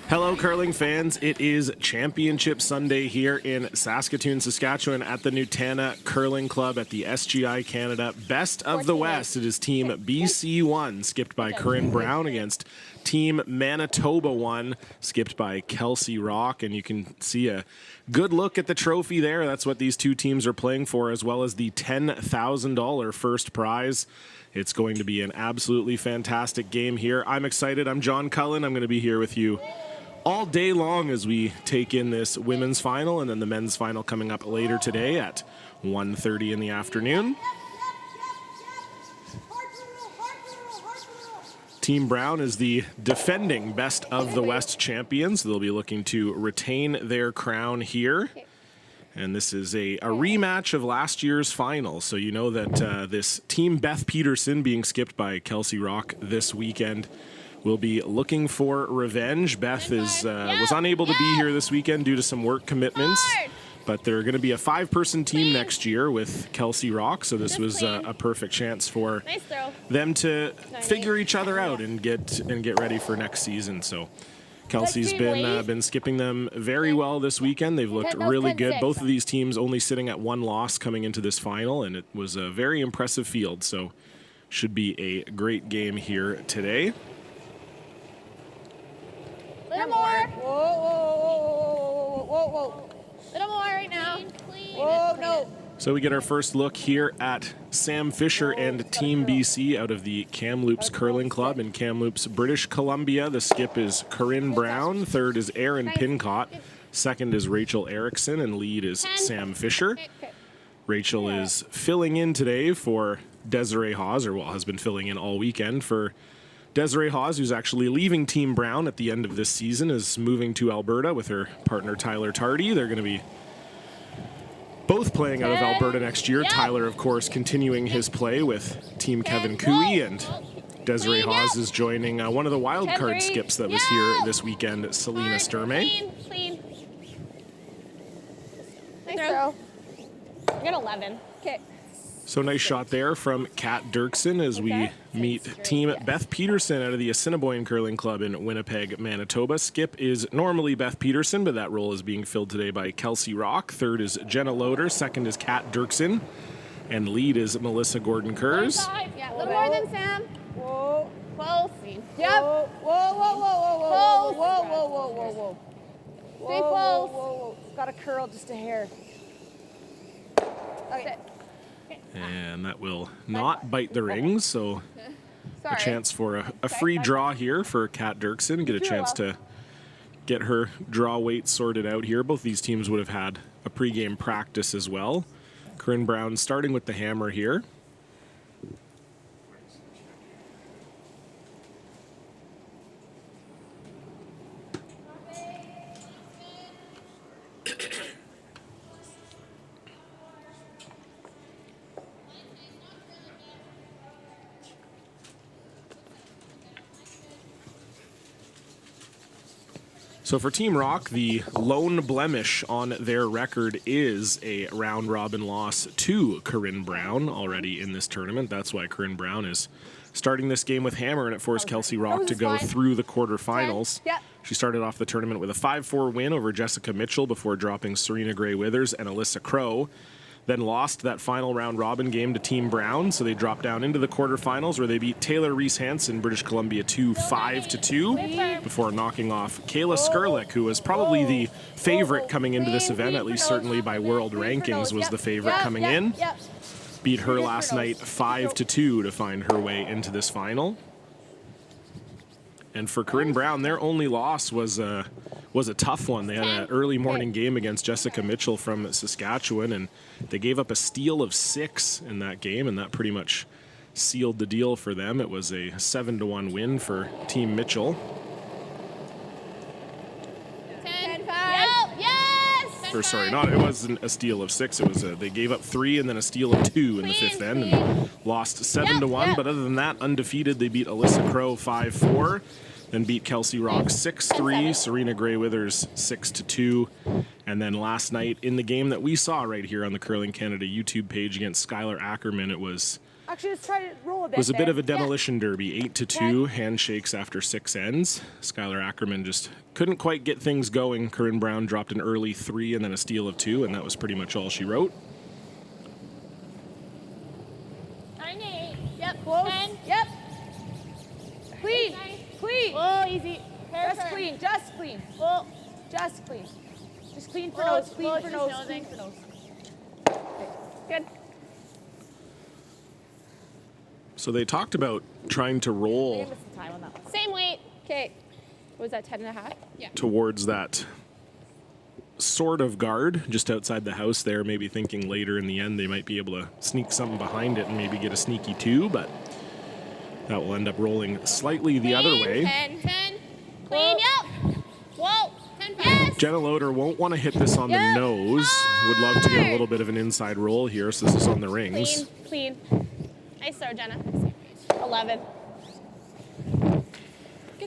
Hello, curling fans. It is Championship Sunday here in Saskatoon, Saskatchewan at the Nutana Curling Club at the SGI Canada Best of the West. It is Team BC1, skipped by Corinne Brown, against Team Manitoba 1, skipped by Kelsey Rock. And you can see a good look at the trophy there. That's what these two teams are playing for, as well as the $10,000 first prize. It's going to be an absolutely fantastic game here. I'm excited. I'm John Cullen. I'm going to be here with you all day long as we take in this women's final, and then the men's final coming up later today at 1:30 in the afternoon. Team Brown is the defending Best of the West champions. They'll be looking to retain their crown here. And this is a rematch of last year's final. So you know that this Team Beth Peterson, being skipped by Kelsey Rock this weekend, will be looking for revenge. Beth was unable to be here this weekend due to some work commitments, but they're going to be a 5-person team next year with Kelsey Rock, so this was a perfect chance for them to figure each other out and get ready for next season. So Kelsey's been skipping them very well this weekend. They've looked really good. Both of these teams only sitting at 1 loss coming into this final, and it was a very impressive field, so should be a great game here today. Little more. Whoa, whoa, whoa, whoa, whoa. Little more right now. Whoa, no. So we get our first look here at Sam Fisher and Team BC out of the Kamloops Curling Club in Kamloops, British Columbia. The skip is Corinne Brown. Third is Erin Pincott. Second is Rachel Erickson, and lead is Sam Fisher. Rachel is filling in today for Desiree Hawes, or has been filling in all weekend for Desiree Hawes, who's actually leaving Team Brown at the end of this season, is moving to Alberta with her partner Tyler Tardy. They're going to be both playing out of Alberta next year. Tyler, of course, continuing his play with Team Kevin Cooey, and Desiree Hawes is joining one of the wild card skips that was here this weekend, Selena Sturmey. Clean. Nice throw. I got 11. Okay. So nice shot there from Kat Dirksen as we meet Team Beth Peterson out of the Assiniboine Curling Club in Winnipeg, Manitoba. Skip is normally Beth Peterson, but that role is being filled today by Kelsey Rock. Third is Jenna Loader. Second is Kat Dirksen. And lead is Melissa Gordon-Kers. Yeah, a little more than Sam. Whoa. Close. Yep. Whoa, whoa, whoa, whoa, whoa, whoa, whoa, whoa, whoa, whoa. Stay close. Whoa. Got a curl just a hair. Okay. And that will not bite the rings, so Sorry. a chance for a free draw here for Kat Dirksen. Get a chance to get her draw weight sorted out here. Both these teams would have had a pregame practice as well. Corinne Brown starting with the hammer here. So for Team Rock, the lone blemish on their record is a round-robin loss to Corinne Brown already in this tournament. That's why Corinne Brown is starting this game with hammer, and it forced Kelsey Rock to go through the quarterfinals. She started off the tournament with a 5-4 win over Jessica Mitchell before dropping Serena Gray Withers and Alyssa Crow. Then lost that final round-robin game to Team Brown, so they dropped down into the quarterfinals where they beat Taylor Reese Hansen, British Columbia 5-2, before knocking off Kayla Skurlik, who was probably the favorite coming into this event, at least certainly by world rankings was the favorite coming in. Beat her last night 5-2 to find her way into this final. And for Corinne Brown, their only loss was a tough one. They had an early morning game against Jessica Mitchell from Saskatchewan, and they gave up a steal of 6 in that game, and that pretty much sealed the deal for them. It was a 7-1 win for Team Mitchell. 10-5. Yes! Or sorry, it wasn't a steal of 6. It was they gave up 3 and then a steal of 2 in the fifth end and lost 7-1. But other than that, undefeated. They beat Alyssa Crow 5-4. Then beat Kelsey Rock 6-3, Serena Gray Withers 6-2. And then last night in the game that we saw right here on the Curling Canada YouTube page against Skylar Ackerman, it was Actually, let's try to roll a bit. was a bit of a demolition derby, 8-2, handshakes after 6 ends. Skylar Ackerman just couldn't quite get things going. Corinne Brown dropped an early 3 and then a steal of 2, and that was pretty much all she wrote. 9-8. Yep. Close. 10. Yep. Clean. Clean. Oh, easy. Just clean. Just clean. Oh. Just clean. Just clean for Oh, nose. Clean oh, for she's nose. nosing. Clean for nose. Good. So they talked about trying to roll Time on that one. Same weight. Okay. What was that, 10.5? Yeah. towards that sort of guard just outside the house there, maybe thinking later in the end they might be able to sneak something behind it and maybe get a sneaky 2, but that will end up rolling slightly the other way. 10. Clean. Yep. Whoa. 10. Yes. Jenna Loader won't want to hit this on the nose. Would love to get a little bit of an inside roll here, so this is on the rings. Clean. Nice throw, Jenna. 11.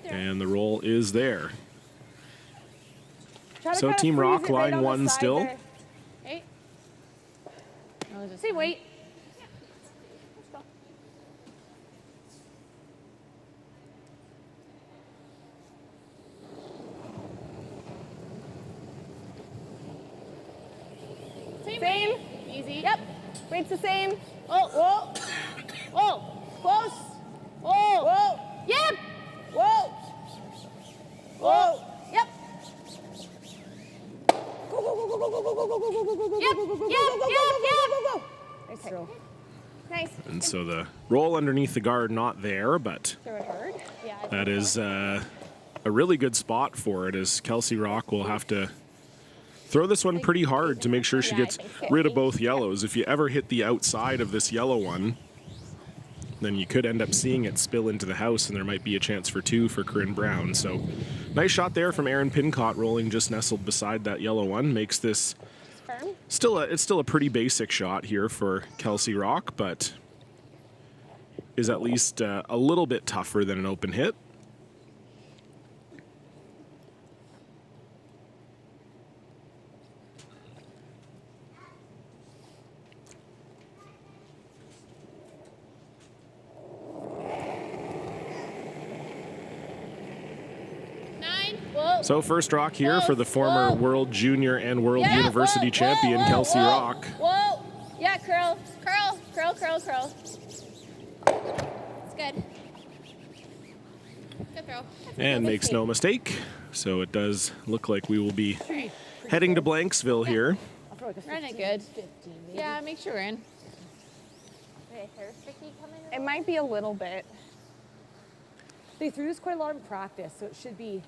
And the roll is there. Try to So kinda Team freeze Rock it right line on the 1 side still. there. Okay. Same weight. Same. Easy. Yep. Weight's the same. Oh. Whoa. Oh. Close. Oh. Whoa. Yep. Whoa. Whoa. Yep. Go, go, go, go, go, go, go, go, go, go, go, go, go, Yep, go, go, go, yep, go, go, yep, go, go, go, go. Nice throw. Nice. And so the roll underneath the guard not there, but Throw it hard. Yeah. that is a really good spot for it, as Kelsey Rock will have to throw this one pretty hard to make sure she gets rid of both yellows. If you ever hit the outside of this yellow one, then you could end up seeing it spill into the house, and there might be a chance for 2 for Corinne Brown. So nice shot there from Erin Pincott, rolling just nestled beside that yellow one. Makes this it's still a pretty basic shot here for Kelsey Rock, but is at least a little bit tougher than an open hit. So first rock here for the former World Junior and World University champion, Kelsey Rock. Whoa. Yeah, curl. It's good. Good throw. And makes no mistake. So it does look like we will be heading to Blanksville here. Running good. Yeah, make sure we're in. It might be a little bit. They threw this quite a lot in practice, so it should be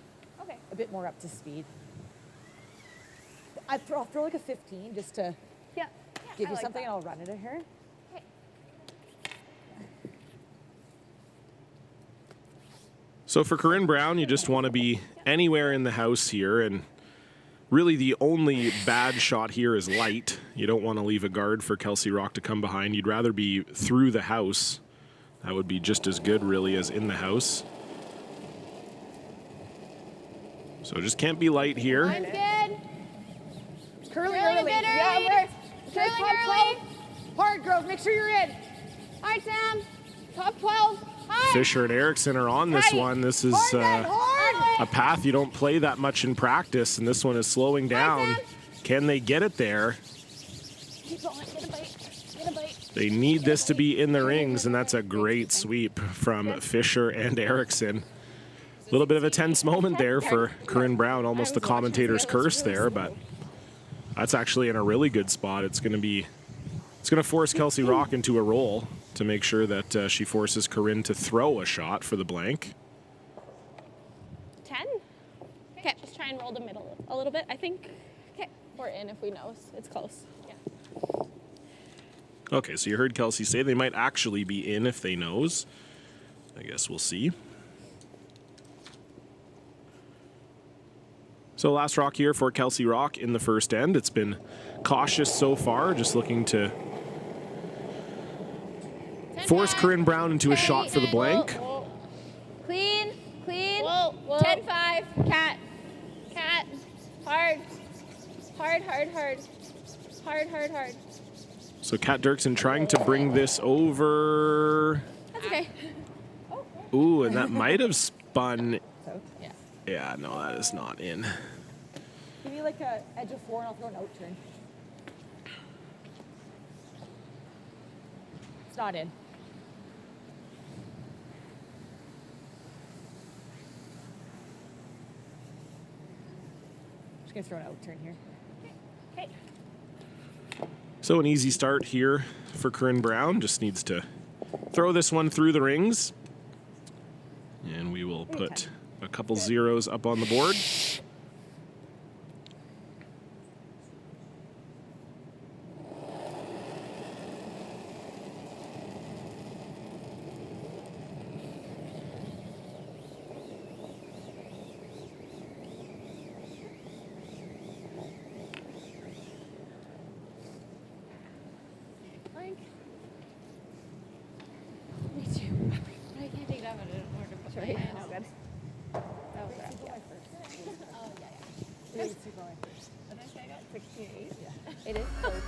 a bit more up to speed. I'll throw like a 15 just to give you something, and I'll run it at her. Okay. So for Corinne Brown, you just want to be anywhere in the house here, and really the only bad shot here is light. You don't want to leave a guard for Kelsey Rock to come behind. You'd rather be through the house. That would be just as good really as in the house. So just can't be light here. Mine's good. Curly Curling a early. bit Yeah, early. right. Curling Top early. 12. Hard, girls. Make sure you're in. All right, Sam. Top 12. High. Fisher and Erickson are on this one. This is Hard. a path you don't play that much in practice, and this one is slowing down. Can they get it there? Keep going. Get a bite. Get a bite. They need this to be in the rings, and that's a great sweep from Fisher and Erickson. A little bit of a tense moment there for Corinne Brown, almost the commentator's curse there, but that's actually in a really good spot. It's going to force Kelsey Rock into a roll to make sure that she forces Corinne to throw a shot for the blank. 10. Okay, just try and roll the middle a little bit, I think. Okay, we're in if we know. It's close. Yeah. Okay, so you heard Kelsey say they might actually be in if they knows. I guess we'll see. So last rock here for Kelsey Rock in the first end. It's been cautious so far, just looking to force Corinne Brown into a shot for the blank. Whoa. Clean. Whoa. 10-5. Cat. Hard. So Kat Dirksen trying to bring this over. That's okay. Ooh, and that might have spun. Yeah. Yeah, no, that is not in. Give me like a edge of 4 and I'll throw an out turn. It's not in. Just gonna throw an out turn here. Okay. So an easy start here for Corinne Brown. Just needs to throw this one through the rings. And we will put a couple zeros up on the board. Me too. I can't take that one. I don't know where to put my hand. No, good. That was rough. Oh, yeah. What did I say I got? 68? Yeah. It is so true.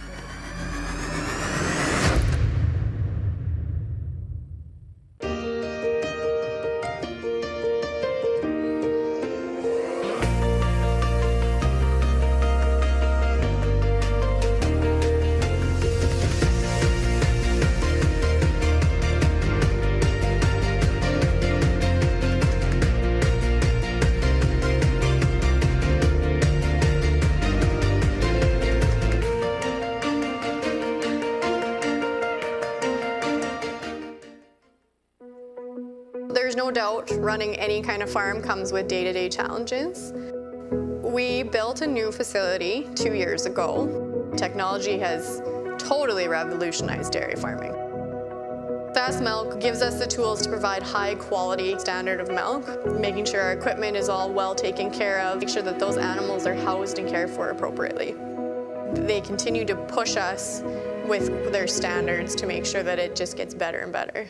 There's no doubt running any kind of farm comes with day-to-day challenges. We built a new facility 2 years ago. Technology has totally revolutionized dairy farming. Fast Milk gives us the tools to provide high quality standard of milk, making sure our equipment is all well taken care of, make sure that those animals are housed and cared for appropriately. They continue to push us with their standards to make sure that it just gets better and better.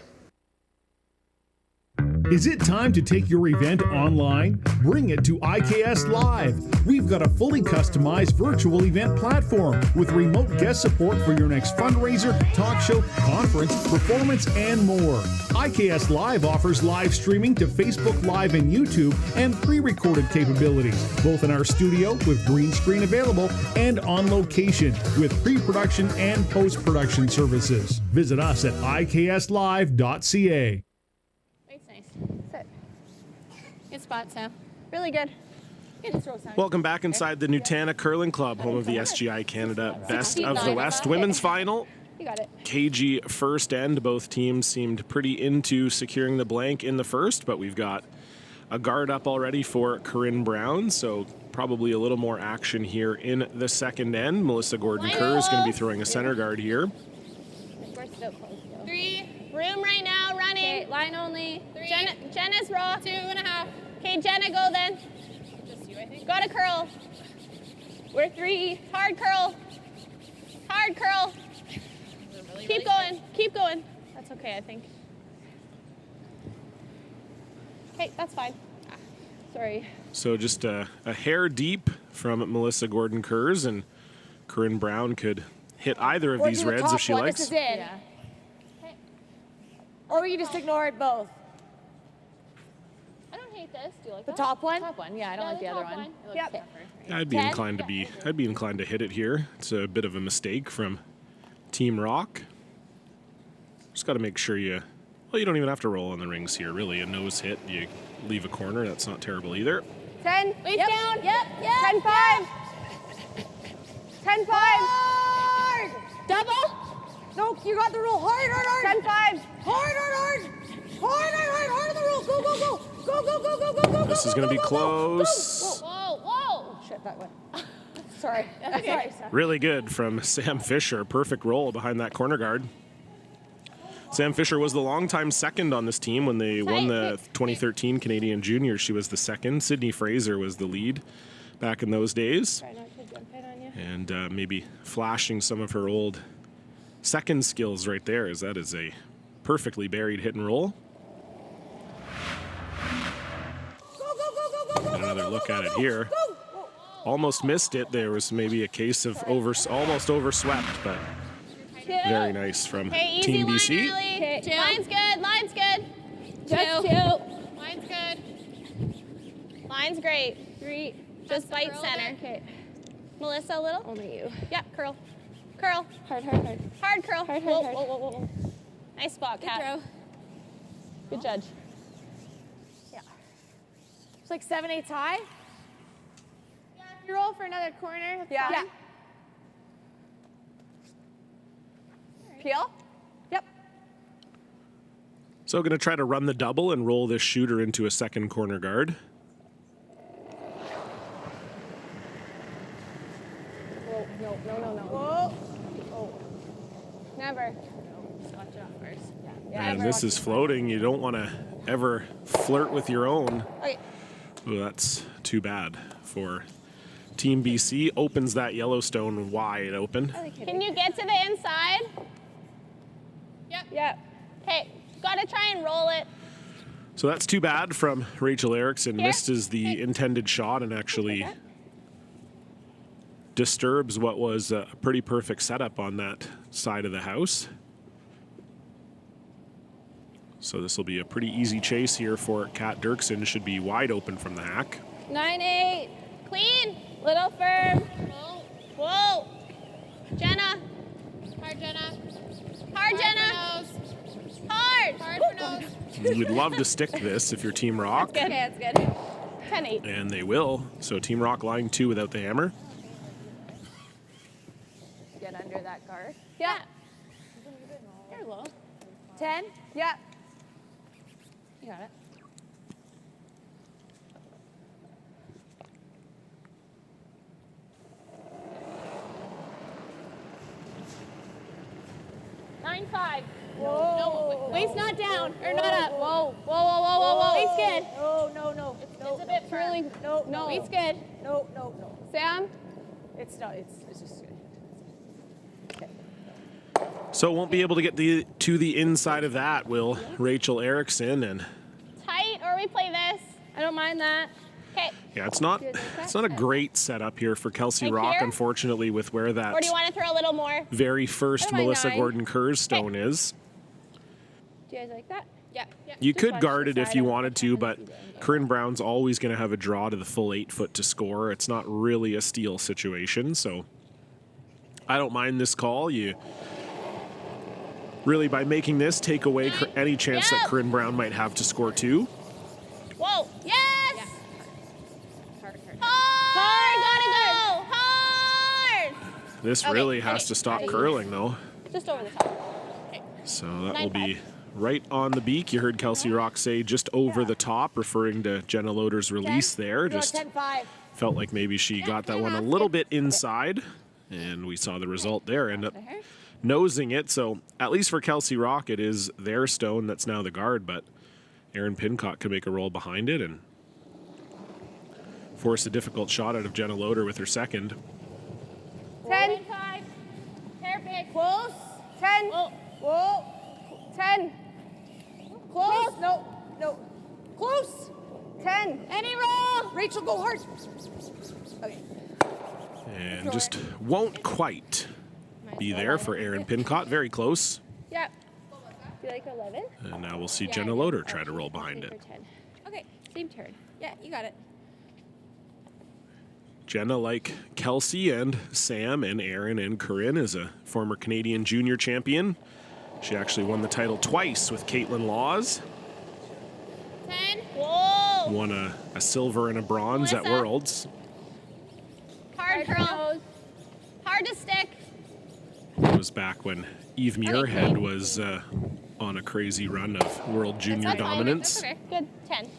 Is it time to take your event online? Bring it to IKS Live. We've got a fully customized virtual event platform with remote guest support for your next fundraiser, talk show, conference, performance, and more. IKS Live offers live streaming to Facebook Live and YouTube and pre-recorded capabilities, both in our studio with green screen available and on location with pre-production and post-production services. Visit us at ikslive.ca. Sit. Good spot, Sam. Really good. Good throw, Sam. Welcome back inside the Nutana Curling Club, home of the SGI Canada Best of the West Women's Final. You got it. KG first end. Both teams seemed pretty into securing the blank in the first, but we've got a guard up already for Corinne Brown, so probably a little more action here in the second end. Melissa Gordon-Kerr is going to be throwing a center guard here. We're still close, though. 3. Room right now, running. Okay, line only. 3. Jenna's raw. 2.5. Okay, Jenna, go then. Just you, I think. Got a curl. We're 3. Hard curl. Hard curl. Really, keep going. Good? Keep going. That's okay, I think. Okay, that's fine. Sorry. So just a hair deep from Melissa Gordon-Kerr, and Corinne Brown could hit either of these reds if she likes. This is in. Yeah. Or we can just ignore it both. I don't hate this. Do you like the that? top one? Top one, yeah. I don't like the other one. It looks Yep. tougher. I'd be inclined to hit it here. It's a bit of a mistake from Team Rock. Just got to make sure you don't even have to roll on the rings here, really. A nose hit, you leave a corner. That's not terrible either. 10. Waist down. Yep. 10-5. 10-5. Hard. Double. No, you got the roll. Hard. 10-5. Hard on the roll. Go. This is going to be close. Whoa. Shit, that went. Sorry. Okay. Sorry. Really good from Sam Fisher. Perfect roll behind that corner guard. Sam Fisher was the longtime second on this team when they won the 2013 Canadian Juniors. She was the second. Sydney Fraser was the lead back in those days. Try not to jump head on you. And maybe flashing some of her old second skills right there, as that is a perfectly buried hit and roll. And another look at it here. Almost missed it. There was maybe a case of almost overswept, but very nice from Team BC. Okay. 2. Line's good. Just 2. Line's good. Line's great. 3. Just bite center. Okay. Melissa, a little? Only you. Yep, curl. Hard. Hard curl. Hard. Whoa. Nice spot, Kat. Good throw. Good judge. Yeah. It's like 7/8 high. Yeah, if you roll for another corner, that's Yeah. fine. Peel? Yep. So going to try to run the double and roll this shooter into a second corner guard. No. Whoa. Oh. Never. Watch it off first. Yeah. And this is floating. You don't want to ever flirt with your own. Okay. Oh, that's too bad for Team BC. Opens that Yellowstone wide open. Can you get to the inside? Yep. Okay. Gotta try and roll it. So that's too bad from Rachel Erickson. Here. Misses the intended shot and actually disturbs what was a pretty perfect setup on that side of the house. So this will be a pretty easy chase here for Kat Dirksen. Should be wide open from the hack. 9-8. Clean. Little firm. Whoa. Jenna. Hard, Jenna. Hard. Hard for nose. You'd love to stick this if you're Team Rock. Good. Okay, that's good. 10-8. And they will. So Team Rock line 2 without the hammer. Get under that guard. Yeah. You're low. 10? Yeah. You got it. 10-5. Whoa. No, waist not down, or not up. Whoa, whoa, whoa, whoa, whoa, whoa. Waist good. No. It's a bit firm. No. Waist good. No. Sam? It's not. It's just good. Okay. So won't be able to get to the inside of that, will Rachel Erickson. And Tight, or we play this. I don't mind that. Okay. yeah, it's not a great setup here for Kelsey Like Rock, here? unfortunately, with where that Or do you want to throw a little more? very first I don't mind Melissa 9. Gordon-Kerr's stone is. Do you guys like that? Yeah. You Just could watch guard the it if side you of the wanted to, camera but if you don't. Corinne Brown's always going to have a draw to the full 8 foot to score. It's not really a steal situation, so I don't mind this call. You really, by making this, take away any chance that Yep. Corinne Brown might have to score 2. Whoa. Yes. Hard. Gotta go. Hard. This Okay, really has okay. to stop curling, though. Just over the top. So that will 9-5. be right on the beak. You heard Kelsey Rock say just over the top, referring to Jenna Loader's release there. Just 10-5. felt like maybe she got that one a little bit inside, and we saw the result there. End up nosing it. So at least for Kelsey Rock, it is their stone that's now the guard, but Erin Pincott can make a roll behind it and force a difficult shot out of Jenna Loader with her second. 10. 5. Hair pick. Close. 10. Whoa. 10. Close. No. Close. 10. Any roll. Rachel, go hard. Okay. And just won't quite be there for Erin Pincott. Very close. Yep. Do you like 11? And now we'll see Jenna Loader try to roll behind it. Okay, same turn. Yeah, you got it. Jenna, like Kelsey and Sam and Erin and Corinne, is a former Canadian junior champion. She actually won the title twice with Caitlin Laws. 10. Whoa. Won a silver and a bronze at Melissa. Worlds. Hard curl. Hard to stick. It was back when Eve Muirhead was on a crazy run of World Junior That's fine. dominance. That's okay. Good. 10.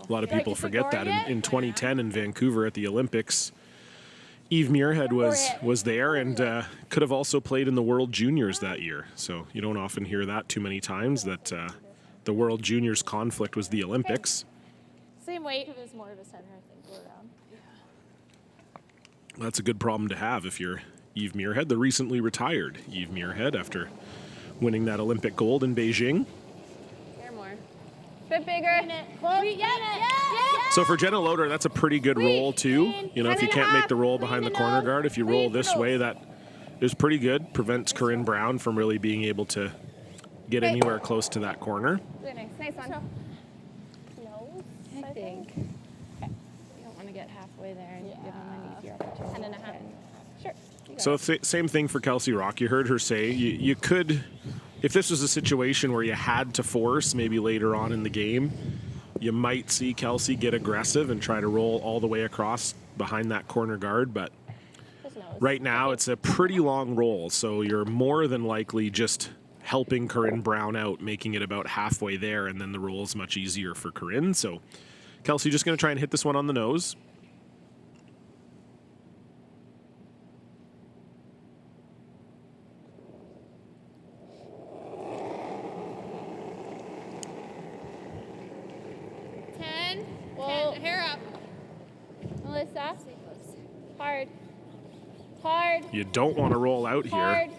A lot of people forget that in 2010 in Vancouver at the Olympics, Eve Muirhead was there and could have also played in the World Juniors that year. So you don't often hear that too many times, that the World Juniors conflict was the Olympics. Same weight. It was more of a center, I think, go around. That's a good problem to have if you're Eve Muirhead, the recently retired Eve Muirhead, after winning that Olympic gold in Beijing. Here more. Bit bigger. Close. Yeah. So for Jenna Loader, that's a pretty good roll too. You know, if you can't make the roll behind the corner guard, if you roll this way, that is pretty good. Prevents Corinne Brown from really being able to get anywhere close to that corner. Really nice. Nice one. No, I think. Okay. You don't want to get halfway there and give them an easier opportunity. 10.5. Sure. So same thing for Kelsey Rock. You heard her say you could, if this was a situation where you had to force maybe later on in the game, you might see Kelsey get aggressive and try to roll all the way across behind that corner guard. But right now it's a pretty long roll, so you're more than likely just helping Corinne Brown out, making it about halfway there, and then the roll is much easier for Corinne. So Kelsey just going to try and hit this one on the nose. Hair up. Melissa. Hard. Hard. You don't want to roll out here.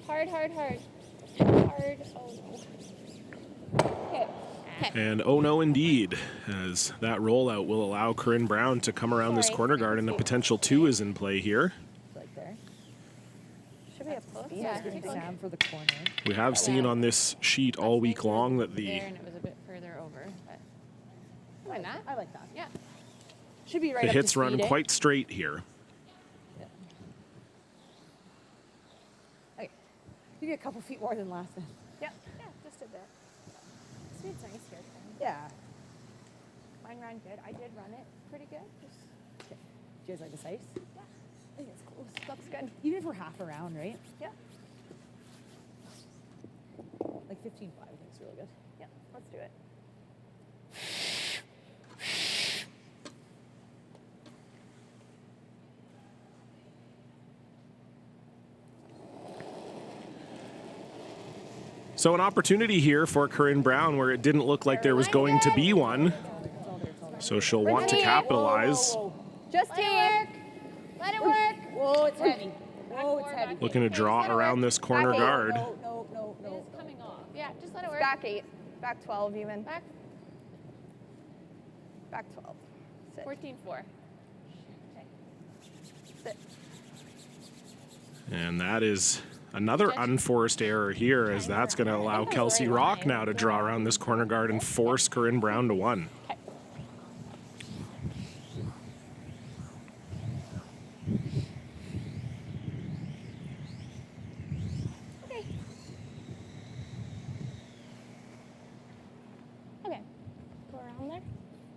Hard. Hard. Oh no. Okay. And oh no, indeed, as that rollout will allow Corinne Brown to come around this corner guard, and a potential 2 is in play here. Like there. Should be up to speed. Yeah. Good exam for the corner. We have seen on this sheet all week long that the There, and it was a bit further over, but why not? I like that. Yeah. Should be right the up hits to run speed, eh? quite straight here. Okay. Maybe a couple feet more than last time. Yeah, just a bit. Speed's nice here. Yeah. Mine ran good. I did run it pretty good. Just, Okay. Do you guys like this ice? yeah, I think it's close. Looks good. Even if we're half around, right? Yeah. Like 15-5, I think is really good. Yeah, let's do it. So an opportunity here for Corinne Brown where it didn't look like there was going to be one. So she'll want to capitalize. Just work. Let it work. Whoa, it's heavy. Whoa, it's heavy. Looking to draw around this corner guard. No. It's coming off. Yeah, just let it work. Back 8. Back 12 even. Back Back 12. Sit. 14-4. Sit. And that is another unforced error here, as that's going to allow Kelsey Rock now to draw around this corner guard and force Corinne Brown to 1. Okay. Go around there.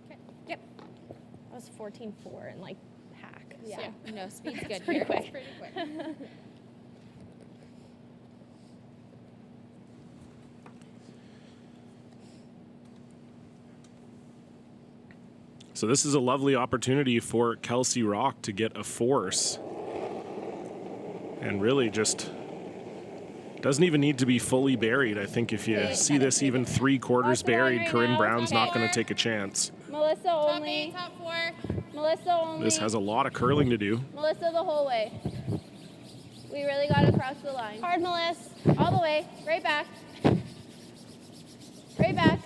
Okay. Yep. That was 14-4 and like hack. Yeah. So. No, speed's good. Pretty here. quick. It's pretty quick. So this is a lovely opportunity for Kelsey Rock to get a force. And really just doesn't even need to be fully buried. I think if you see this even 3/4 buried, Corinne Brown's not going to take a chance. Melissa only. Top 4. Melissa only. This has a lot of curling to do. Melissa the whole way. We really got to cross the line. Hard, Melissa. All the way. Right back. Right back.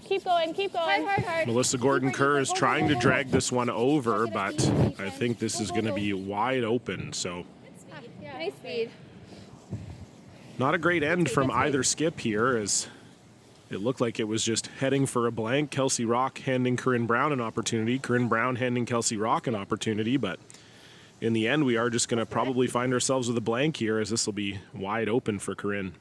Keep going, keep going. Hard. Melissa Gordon-Kerr is trying to drag this one over, but I think this is going to be wide open. So Nice speed. not a great end from either skip here, as it looked like it was just heading for a blank. Kelsey Rock handing Corinne Brown an opportunity. Corinne Brown handing Kelsey Rock an opportunity, but in the end, we are just going to probably find ourselves with a blank here, as this will be wide open for Corinne.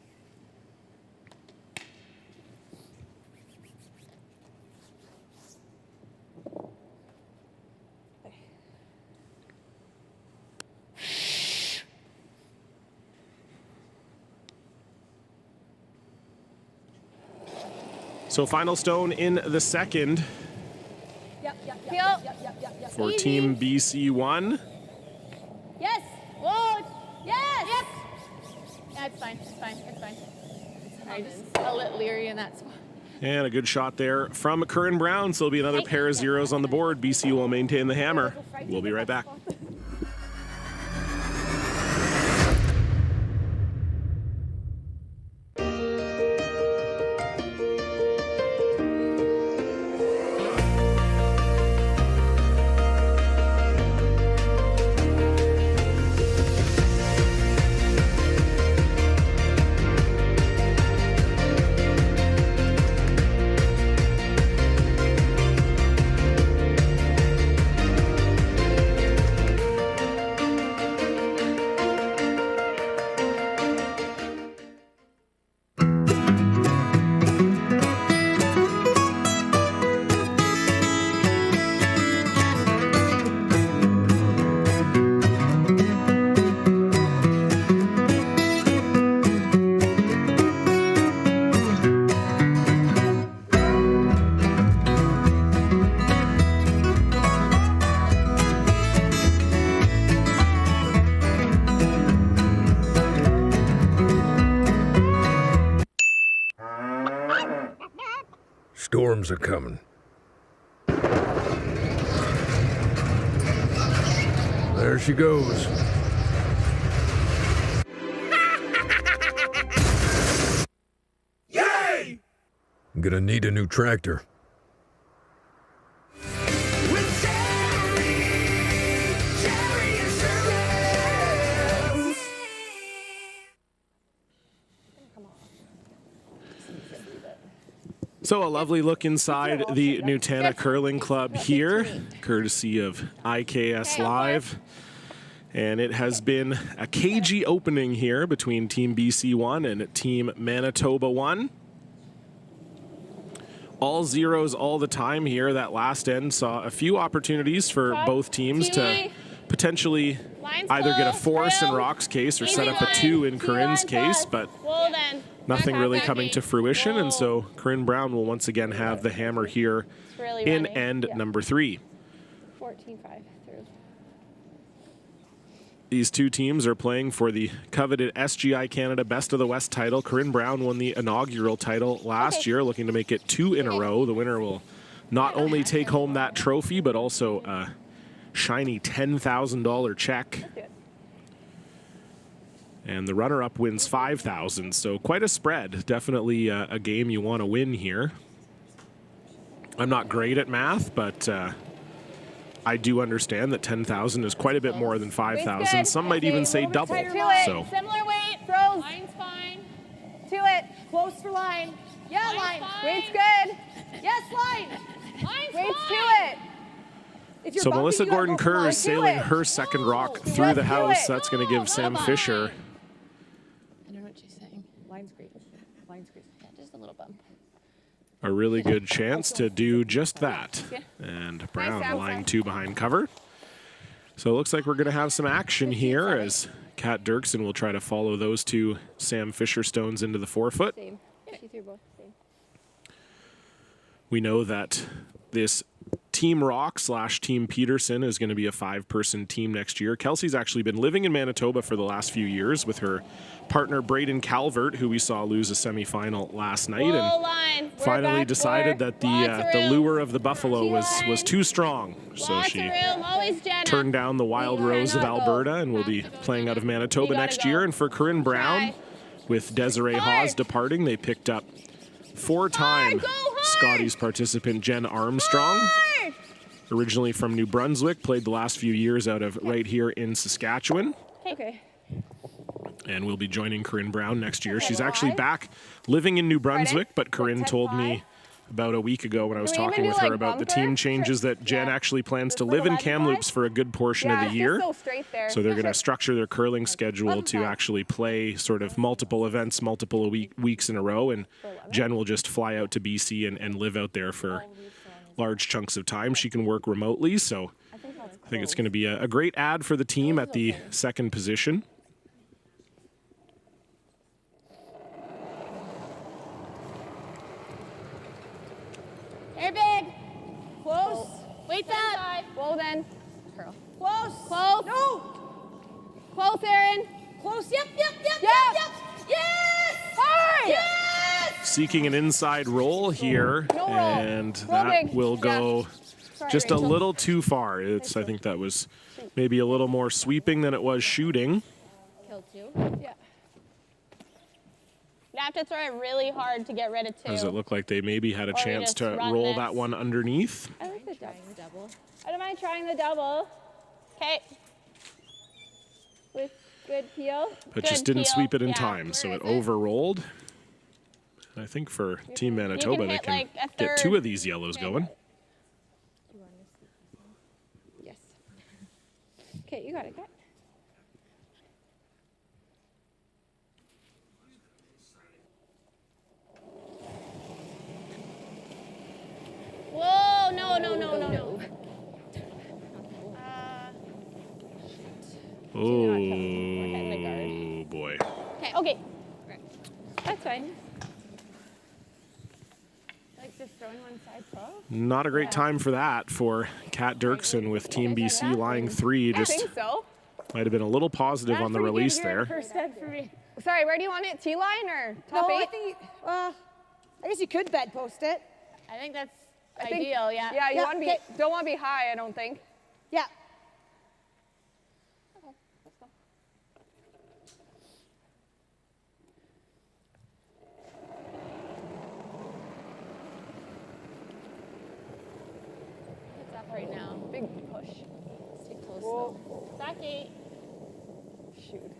So final stone in the second for Team BC1. Yes. Whoa. Yes. Yep. Yeah, it's fine. I'm just a little leery in that spot. And a good shot there from Corinne Brown. So it'll be another pair of zeros on the board. BC will maintain the hammer. We'll be right back. Storms are coming. There she goes. Yay! I'm gonna need a new tractor. So a lovely look inside the Nutana Curling Club here, courtesy of IKS Live. And it has been a cagey opening here between Team BC1 and Team Manitoba 1. All zeros all the time here. That last end saw a few opportunities for both teams to potentially either get a force in Rock's case or set up a 2 in Corinne's case, but nothing really coming to fruition, and so Corinne Brown will once again have the hammer here in end number 3. 14-5 through. These two teams are playing for the coveted SGI Canada Best of the West title. Corinne Brown won the inaugural title last year, looking to make it 2 in a row. The winner will not only take home that trophy, but also a shiny $10,000 check. And the runner-up wins $5,000, so quite a spread. Definitely a game you want to win here. I'm not great at math, but I do understand that 10,000 is quite a bit more than 5,000. Some might even say double. So Similar weight, throws. Line's fine. To it. Close for line. Yeah, Line's line. fine. Weight's good. Yes, line. Line's Weight's fine. to it. If you're So bumping, Melissa you gotta Gordon go for Kerr line. is sailing Do it. her second rock through Let's the do house. it. That's going to give Sam Fisher I don't know what she's saying. Line's great. Line's great. Yeah, just a little bump. a really good chance to do just that. And Brown Sam. lying 2 behind cover. So it looks like we're going to have some action here as Kat Dirksen will try to follow those two Sam Fisher stones into the forefoot. Same. She threw both. Same. We know that this Team Rock / Team Peterson is going to be a 5-person team next year. Kelsey's actually been living in Manitoba for the last few years with her partner Braden Calvert, who we saw lose a semifinal last night, Full and line. We're finally back decided four. that Lots of the room. lure of the buffalo was too strong. So Lots she of room. Always Jenna. turned down the Wild Rose of cannot go. Alberta and will be playing out of Manitoba gotta next go. year. And for Corinne Brown, Try. with Desiree Hawes departing, they picked up 4-time Go hard. Scotties participant Jen Armstrong. Hard. Originally from New Brunswick, played the last few years out of right here in Saskatchewan, Okay. and will be joining Corinne Brown next year. She's actually back living in New Brunswick, but Corinne told me about a week ago when I was Do we even talking do, with her like, about the bumper? team changes that Jen actually plans to live in Kamloops for a good portion of the year. So straight there. So they're going to structure their curling schedule to actually play sort of multiple events, multiple weeks in a row, and Jen will just fly out to BC and live out there for large chunks of time. She can work remotely, so I think it's going to be a great add for the team at the second position. Air big. Close. Weight's up. Whoa then. Close. Close. No. Close, Aaron. Close. Yep. Yep. Yes. Hard. Yes. Seeking an inside roll here, No roll. and Roll that big. will Yeah. go Sorry, just a Rachel. little too far. I think that was maybe a little more sweeping than it was shooting. Kill 2. Yeah. You have to throw it really hard to get rid of 2. Does it look like they maybe had a we chance just to run roll this. that one underneath? I like the double. Trying the double. I don't mind trying the double. Okay. With good peel. But Good just didn't peel. sweep it in Yeah. time, so Where it is overrolled. And I think for Team Manitoba, they hit, can like, a get third. 2 of these yellows going. Yes. Okay, you got it. Whoa, no. Oh, boy. Okay. That's fine. Like just throwing one side pro? Not a great time for that for Kat Dirksen with Team BC lying 3. I Just think so. might have been a little positive on the release there. First head for me. Sorry, where do you want it? T-line or top No, 8? I think. I guess you could bedpost it. I think that's I think- ideal, yeah. Yeah, you Yeah, want to be, okay. don't want to be high, I don't think. Yeah. It's up right now. Big push. Stay close Whoa. though. Back 8. Shoot.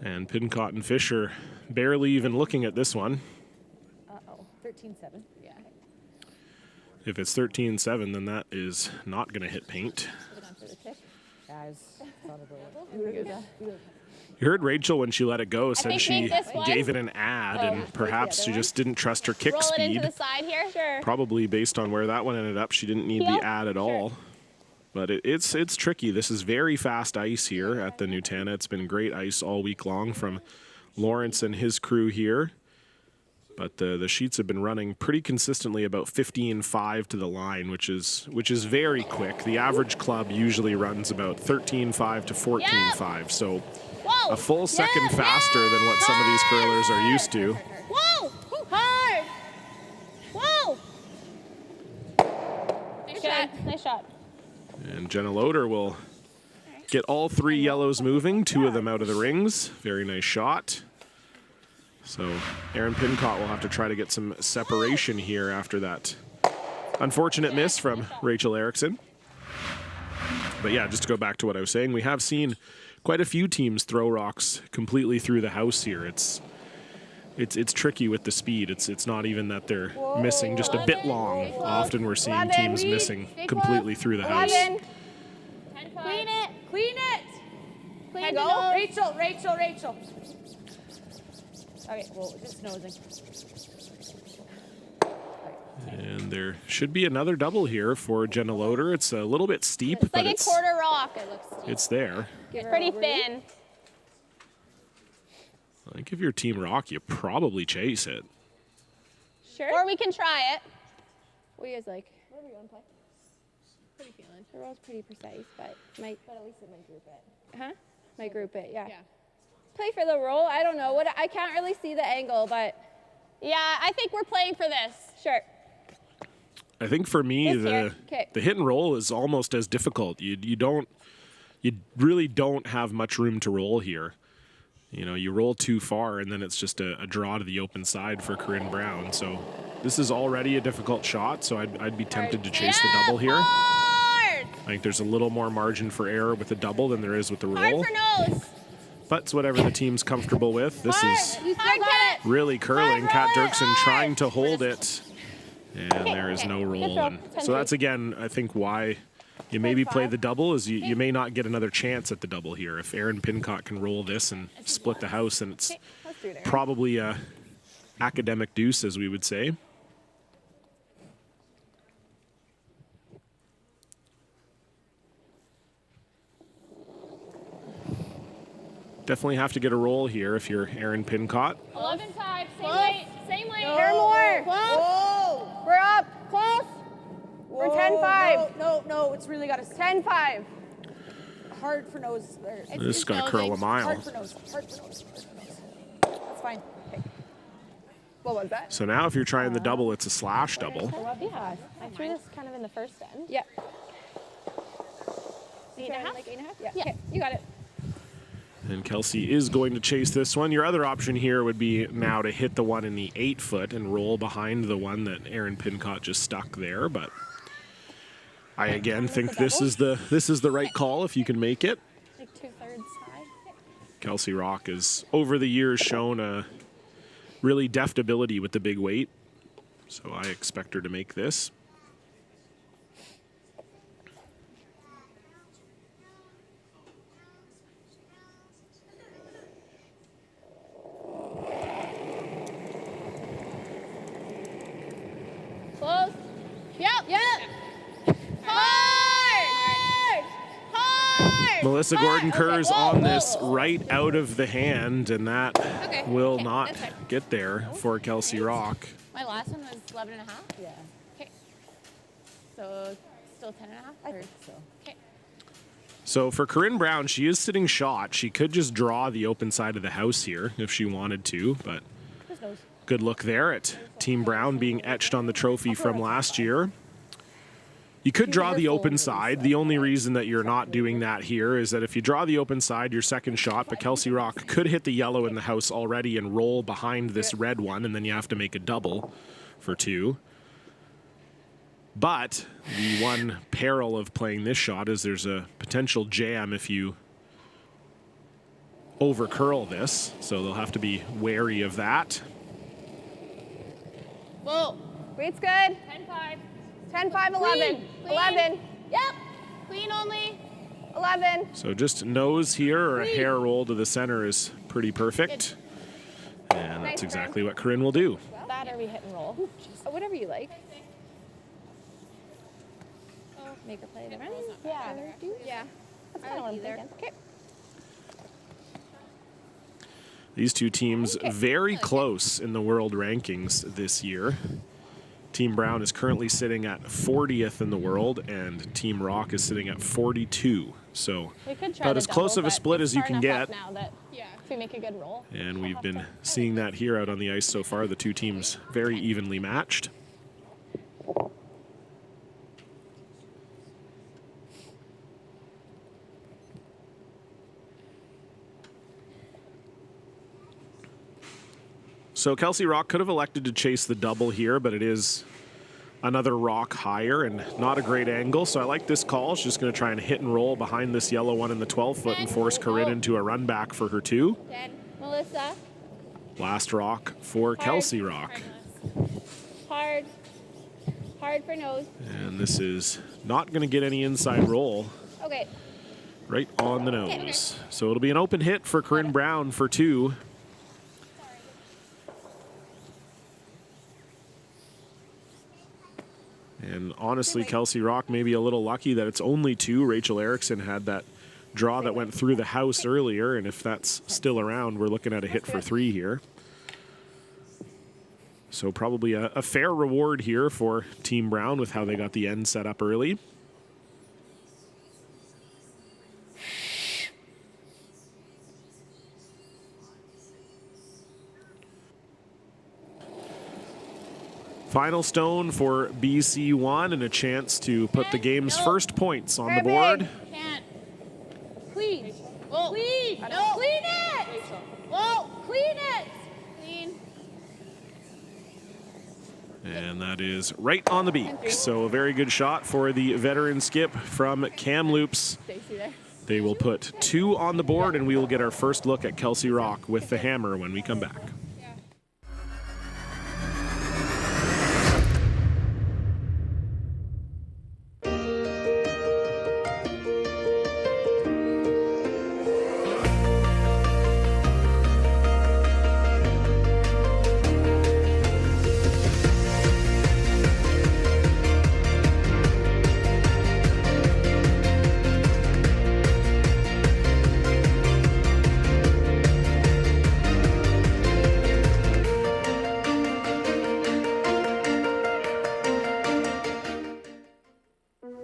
And Pincott and Fisher barely even looking at this one. Uh-oh. 13-7. Yeah. If it's 13-7, then that is not going to hit paint. Put it on for the tip. Guys, thought about it. You heard Rachel when she let it go said think she make this one. gave it an ad, and perhaps she just didn't trust her kick Roll it into speed. the side here. Sure. Probably based on where that one ended up, she didn't need Heel? the ad at all. But it's tricky. This is very fast ice here at the Nutana. It's been great ice all week long from Lawrence and his crew here. But the sheets have been running pretty consistently about 15.5 to the line, which is very quick. The average club usually runs about 13.5 to 14.5, so Whoa. a full second faster than what some of these curlers are used to. Whoa. Hard. Whoa. Nice shot. Nice shot. And Jenna Loader will get all 3 yellows moving, 2 of them out of the rings. Very nice shot. So Erin Pincott will have to try to get some separation here after that unfortunate miss from Rachel Erickson. But yeah, just to go back to what I was saying, we have seen quite a few teams throw rocks completely through the house here. It's tricky with the speed. It's not even that they're missing just a bit long. Often we're seeing teams missing completely through the house. 11. Clean it. Clean it. Clean Go. it. Rachel. Okay, well, just nosing. And there should be another double here for Jenna Loader. It's a little bit steep, It's but like a quarter rock. It looks steep. it's there. It's pretty thin. I think if you're Team Rock, you probably chase it. Sure. Or we can try it. What do you guys like? Whatever you want to play. What are you feeling? The roll's pretty precise, but might. But at least it might group it. Huh? Might group it. Yeah. Yeah. Play for the roll. I don't know. I can't really see the angle, but yeah, I think we're playing for this. Sure. I think for me, This here. 'Kay. the hit and roll is almost as difficult. You really don't have much room to roll here. You know, you roll too far, and then it's just a draw to the open side for Corinne Brown. So this is already a difficult shot, so I'd be tempted to chase the double here. Hard. I think there's a little more margin for error with the double than there is with the roll. Hard for nose. But it's whatever the team's comfortable with. This is You still got it. really curling. Kat Hard roll it. Dirksen trying to hold it. And there is no roll. throw. And so that's, again, I think why you maybe play the double is you may not get another chance at the double here. If Erin Pincott can roll this and split the house, then it's Let's do it. probably a academic deuce, as we would say. Definitely have to get a roll here if you're Erin Pincott. 11-5. Same weight. Same weight. Pair more. Whoa. We're up. Close. We're 10-5. No, it's really got to 10-5. hard for nose. This is going to curl a mile. Hard for nose. That's fine. Okay. What was that? So now if you're trying the double, it's a slash double. Yeah. I threw this kind of in the first end. Yeah. 8.5? Like 8.5? Yeah. Okay. You got it. And Kelsey is going to chase this one. Your other option here would be now to hit the one in the 8-foot and roll behind the one that Erin Pincott just stuck there. But I again think this is the right call if you can make it. Like 2/3 high. Kelsey Rock has over the years shown a really deft ability with the big weight, so I expect her to make this. Close. Yep. Hard. Melissa Gordon Kerr's Okay. Whoa, on this whoa. right out of the hand, and that Okay. will Okay, not that's fine. get there for Kelsey Rock. My last one was 11.5. Yeah, Okay. So still 10.5. I think so. Okay. So for Corinne Brown, she is sitting shot. She could just draw the open side of the house here if she wanted to, but Just nose. good look there at Team Brown being etched on the trophy from last year. You could draw the open side. The only reason that you're not doing that here is that if you draw the open side, your second shot, but Kelsey Rock could hit the yellow in the house already and roll behind this red one, and then you have to make a double for 2. But the one peril of playing this shot is there's a potential jam if you over curl this, so they'll have to be wary of that. Whoa. Weight's good. 10.5. 10-5, 11. Clean. 11. Yep. Clean only. 11. So just nose here or a hair roll to the center is pretty perfect. And that's Nice, exactly what Corinne will do. That or we hit and roll. Whatever you like. Make her play the run. Yeah. Yeah. That's kind of what I'm thinking. Okay. These two teams very close in the world rankings this year. Team Brown is currently sitting at 40th in the world, and Team Rock is sitting at 42. So about as close of a split as you can get. Now that if we make a good roll. And we've been seeing that here out on the ice so far. The two teams very evenly matched. So Kelsey Rock could have elected to chase the double here, but it is another rock higher and not a great angle. So I like this call. She's just going to try and hit and roll behind this yellow one in the 12-foot and force Corinne into a run back for her 2. 10. Melissa. Last rock for Kelsey Rock. Hard. Hard for nose. And this is not going to get any inside roll. Okay. Right on the nose. So it'll be an open hit for Corinne Brown for 2. And honestly, Kelsey Rock may be a little lucky that it's only 2. Rachel Erickson had that draw that went through the house earlier, and if that's still around, we're looking at a hit for 3 here. So probably a fair reward here for Team Brown with how they got the end set up early. Final stone for BC1 and a chance to put the game's first points on the board. Can't. Clean. Clean. No. Clean it. Whoa. Clean it. Clean. And that is right on the beak. So a very good shot for the veteran skip from Kamloops. They will put 2 on the board, and we will get our first look at Kelsey Rock with the hammer when we come back.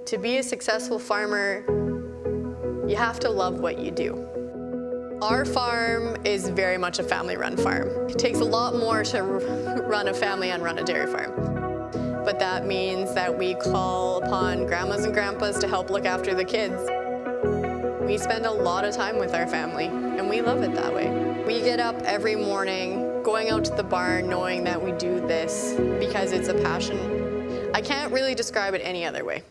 To be a successful farmer, you have to love what you do. Our farm is very much a family-run farm. It takes a lot more to run a family and run a dairy farm. But that means that we call upon grandmas and grandpas to help look after the kids. We spend a lot of time with our family, and we love it that way. We get up every morning, going out to the barn, knowing that we do this because it's a passion. I can't really describe it any other way.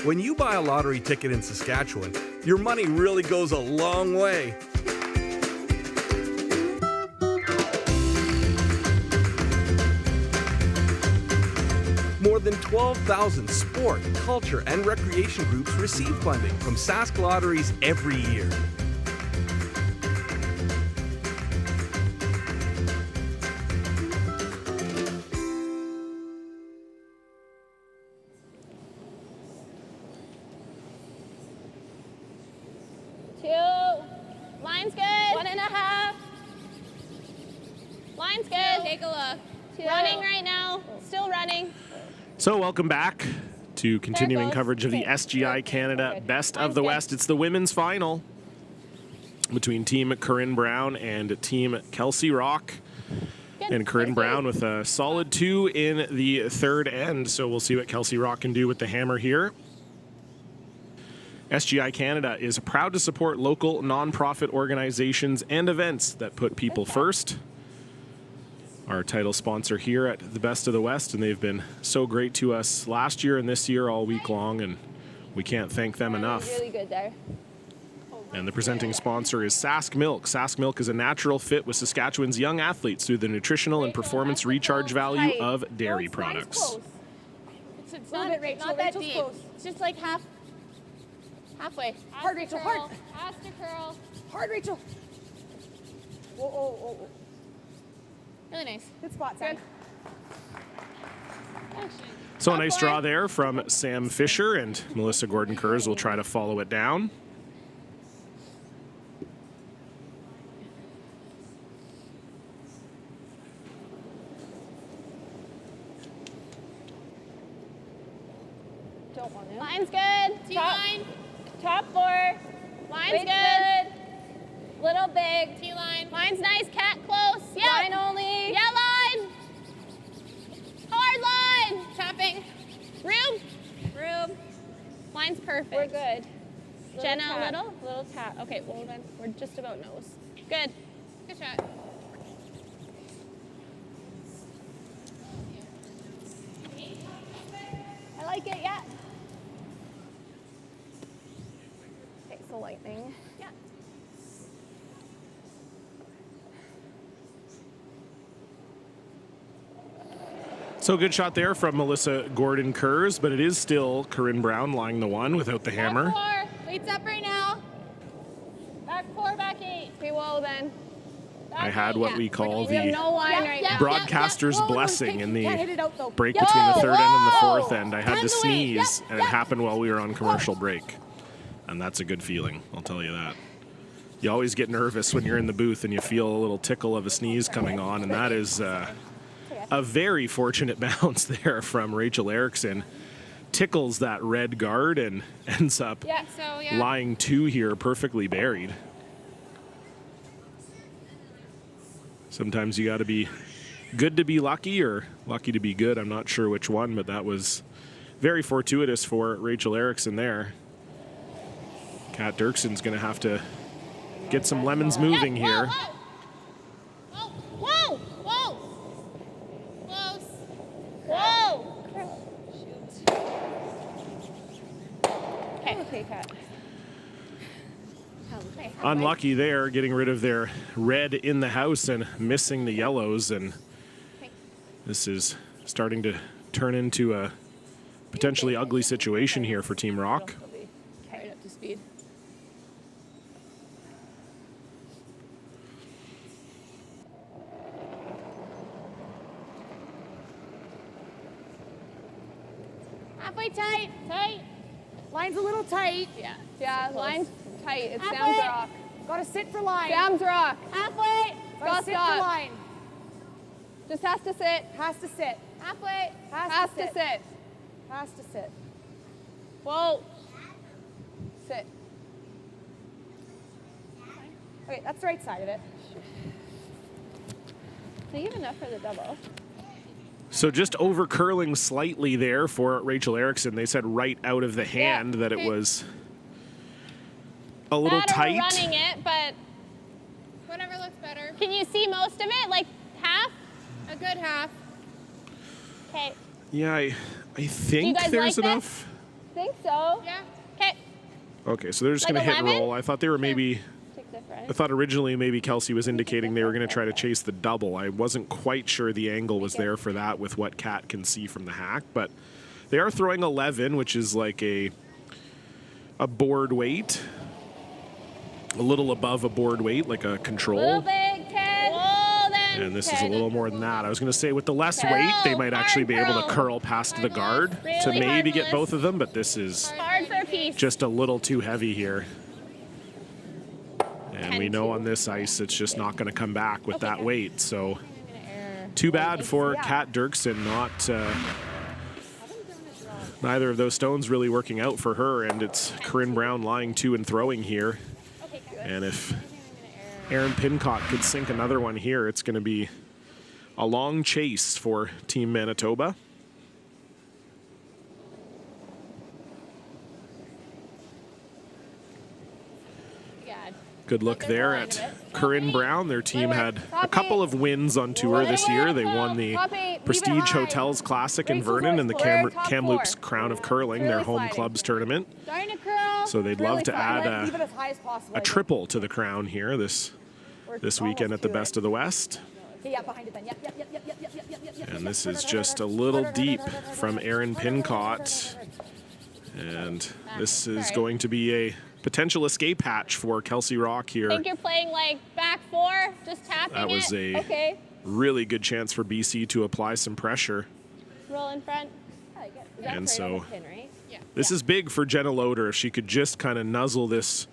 When you buy a lottery ticket in Saskatchewan, your money really goes a long way. More than 12,000 sport, culture, and recreation groups receive funding from Sask Lotteries every year. Line's good. 1.5. Line's good. Take a look. 2. Running right now. Still running. So welcome back to continuing coverage of the SGI Canada Best of the West. It's the women's final between Team Corinne Brown and Team Kelsey Rock. And Corinne Brown with a solid 2 in the third end. So we'll see what Kelsey Rock can do with the hammer here. SGI Canada is proud to support local nonprofit organizations and events that put people first. Our title sponsor here at the Best of the West, and they've been so great to us last year and this year all week long, and we can't thank them enough. Really good there. And the presenting sponsor is Sask Milk. Sask Milk is a natural fit with Saskatchewan's young athletes through the nutritional and performance recharge value of dairy products. It's not that deep. It's just like halfway. Hard, Rachel, hard. Faster curl. Hard, Rachel. Whoa. Really nice. Good spot, Sam. So a nice draw there from Sam Fisher, and Melissa Gordon-Kurz will try to follow it down. Line's Weight's good. Little big. T-line. Line's nice, cat close. Yeah. Line only. Yeah, line. Hard line. Tapping. Room. Room. Line's perfect. We're good. Jenna, tap. a little? Little tap. Okay, well then we're just about nose. Good. Good shot. I like it, yeah. Okay, so lightning. Yeah. So good shot there from Melissa Gordon-Kurz, but it is still Corinne Brown lying the one without the hammer. Back 4. Weight's up right now. Back 4, back 8. Okay, well then. I had what we call We have the no line right now. broadcaster's blessing in the Can't hit it out though. break between the third end and the whoa. fourth end. I had to sneeze, and it happened while we were on commercial break. And that's a good feeling, I'll tell you that. You always get nervous when you're in the booth and you feel a little tickle of a sneeze coming on, and that is a very fortunate bounce there from Rachel Erickson. Tickles that red guard and ends up lying 2 here, perfectly buried. Sometimes you got to be good to be lucky or lucky to be good. I'm not sure which one, but that was very fortuitous for Rachel Erickson there. Kat Dirksen's going to have to get some lemons moving here. Whoa! Whoa! Whoa! Close. Whoa! Okay. Okay, Kat. Unlucky there, getting rid of their red in the house and missing the yellows, and this is starting to turn into a potentially ugly situation here for Team Rock. Right up to speed. Halfway tight. Tight. Line's a little tight. Yeah. Yeah, line's tight. It's Halfway. Sam's rock. Gotta sit for line. Sam's rock. Halfway. Gotta sit for stop. line. Just has to sit. Has to sit. Halfway. Has to sit. Has to sit. Whoa. Sit. Okay, that's the right side of it. So you have enough for the double. So just over curling slightly there for Rachel Erickson. They said right out of the hand that it was a little That or tight. running it, but Whatever looks better. can you see most of it? Like half? A good half. Okay. Yeah, I think guys there's like enough. Think so. Yeah. Okay. Okay, so they're just Like going to hit 11? roll. I thought they were maybe... Take the front. I thought originally maybe Kelsey was indicating they were going to try to chase the double. I wasn't quite sure the angle was there for that with what Kat can see from the hack, but they are throwing 11, which is like a board weight, a little above a board weight, like a Little control. big, 10. Whoa, then. And this is a 10. little more than that. I was going to say with the less Curl, weight, they might actually hard be able to curl. curl past the guard to Really hard, maybe get Melissa. both of them, but this is Hard for a piece. just a little too heavy here. And we know 10-2. on this ice it's just not going to come back with that weight. So too bad for Kat Dirksen. Neither of those stones really working out for her, and it's Corinne Brown lying to and throwing here. And if Erin Pincott could sink another one here, it's going to be a long chase for Team Manitoba. Good look there at Corinne Brown. Their team had a couple of wins on tour this year. They won the Prestige Hotels Classic in Vernon and the Kamloops Crown of Curling, their home clubs tournament. Starting to curl. So they'd love to add Leave it as high as possible. a triple to the crown here this weekend at the Best of the West. Okay, yeah, behind it then. Yep. And this is just a little deep from Erin Pincott. And this is going to be a potential escape hatch for Kelsey Rock I here. think you're playing like back 4, just tapping That was it. a Okay. really good chance for BC to apply some pressure. Roll in front. And so Pin, right? this is big for Jenna Loader. If she could just kind of nuzzle this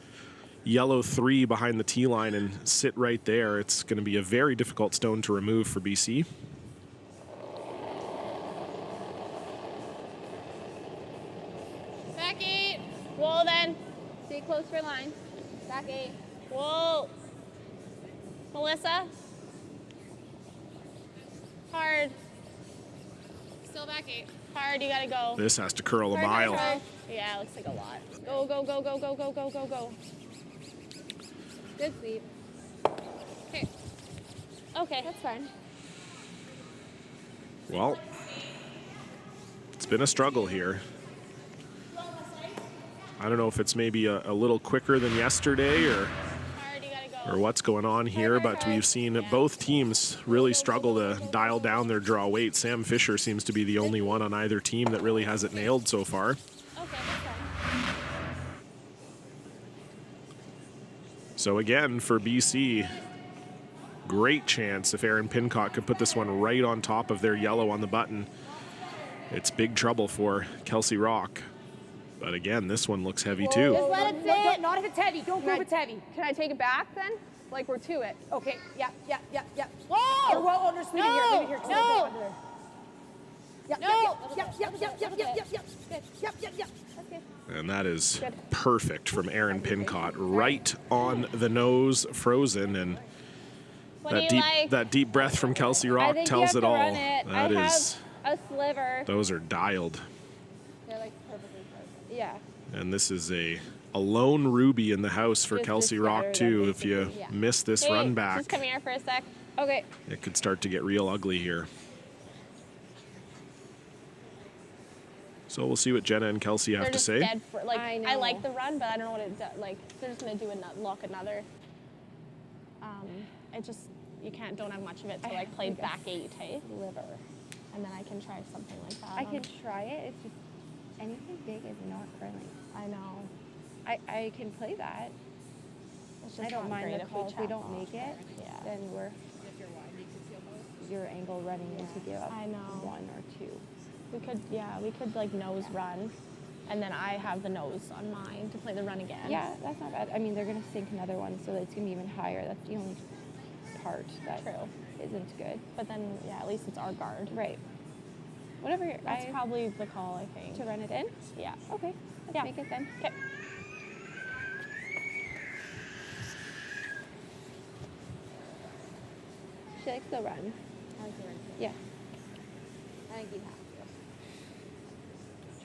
yellow 3 behind the tee line and sit right there, it's going to be a very difficult stone to remove for BC. Back 8. Roll then. Stay close for line. Back 8. Whoa. Melissa. Hard. Still back 8. Hard, you gotta go. This has to curl a mile. Yeah, it looks like a lot. Go, go, go, go, go, go, go, go, go. Good sweep. Okay. Okay. That's fine. Well, it's been a struggle here. I don't know if it's maybe a little quicker than yesterday or Hard, you gotta go. what's going on here, but we've seen both teams really struggle to dial down their draw weight. Sam Fisher seems to be the only one on either team that really has it nailed so far. Okay, that's fine. So again, for BC, great chance if Erin Pincott could put this one right on top of their yellow on the button. It's big trouble for Kelsey Rock. But again, this one looks heavy too. Just let it No, sit. not if it's heavy. Don't go if it's heavy. Can I take it back then? Like we're to it. Okay, yeah. Whoa! Or well, under leave it here. Leave it here. 'Cause No, it'll go no. under there. Yep. And that is perfect from Erin Pincott, right on the nose, frozen, and What do you like? that deep breath from Kelsey I Rock think tells you have it to all. run it. That I is, have a sliver. those are dialed, They're like perfectly frozen. Yeah. and this is a lone ruby in the house for Just Kelsey the Rock scatter, too. then If you basically, yeah. miss this Hey, run back, Just come here for a sec. Okay. it could start to get real ugly here. So we'll see what Jenna and Kelsey have They're to just say. dead for like. I I like know. the run, but I don't know what it does. Like they're just gonna do lock another. It just you don't have much of it to like play back 8, hey? Sliver. And then I can try something like that. I can try it. It's just anything big is not curling. I know. I can play that. It's just I don't not mind great the call. If we chop don't off make it, Yeah. then we're your angle running into give up I know. 1 or 2. We could like nose run, and then I have the nose on mine to play the run again. Yeah, that's not bad. I mean, they're gonna sink another one, so it's gonna be even higher. That's the only part that True. isn't good. But then at least it's our guard. Right. Whatever. That's probably the call, I think. to run it in. Yeah. Okay. Let's Yeah. make it then. Okay. She likes the run. I like the run. Yeah. I think you have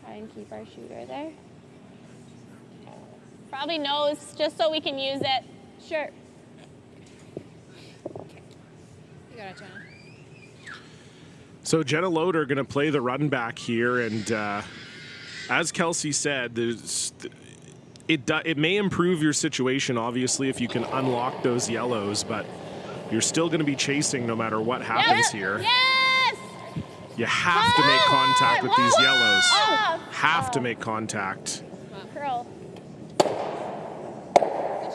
Try and keep our shooter there. to. Probably nose, just so we can use it. Sure. You got it, Jenna. So Jenna Loader going to play the run back here, and as Kelsey said, it may improve your situation, obviously, if you can unlock those yellows, but you're still going to be chasing no matter what happens here. Yes! You have to make contact with these yellows. Oh. Have to make contact, Curl. Good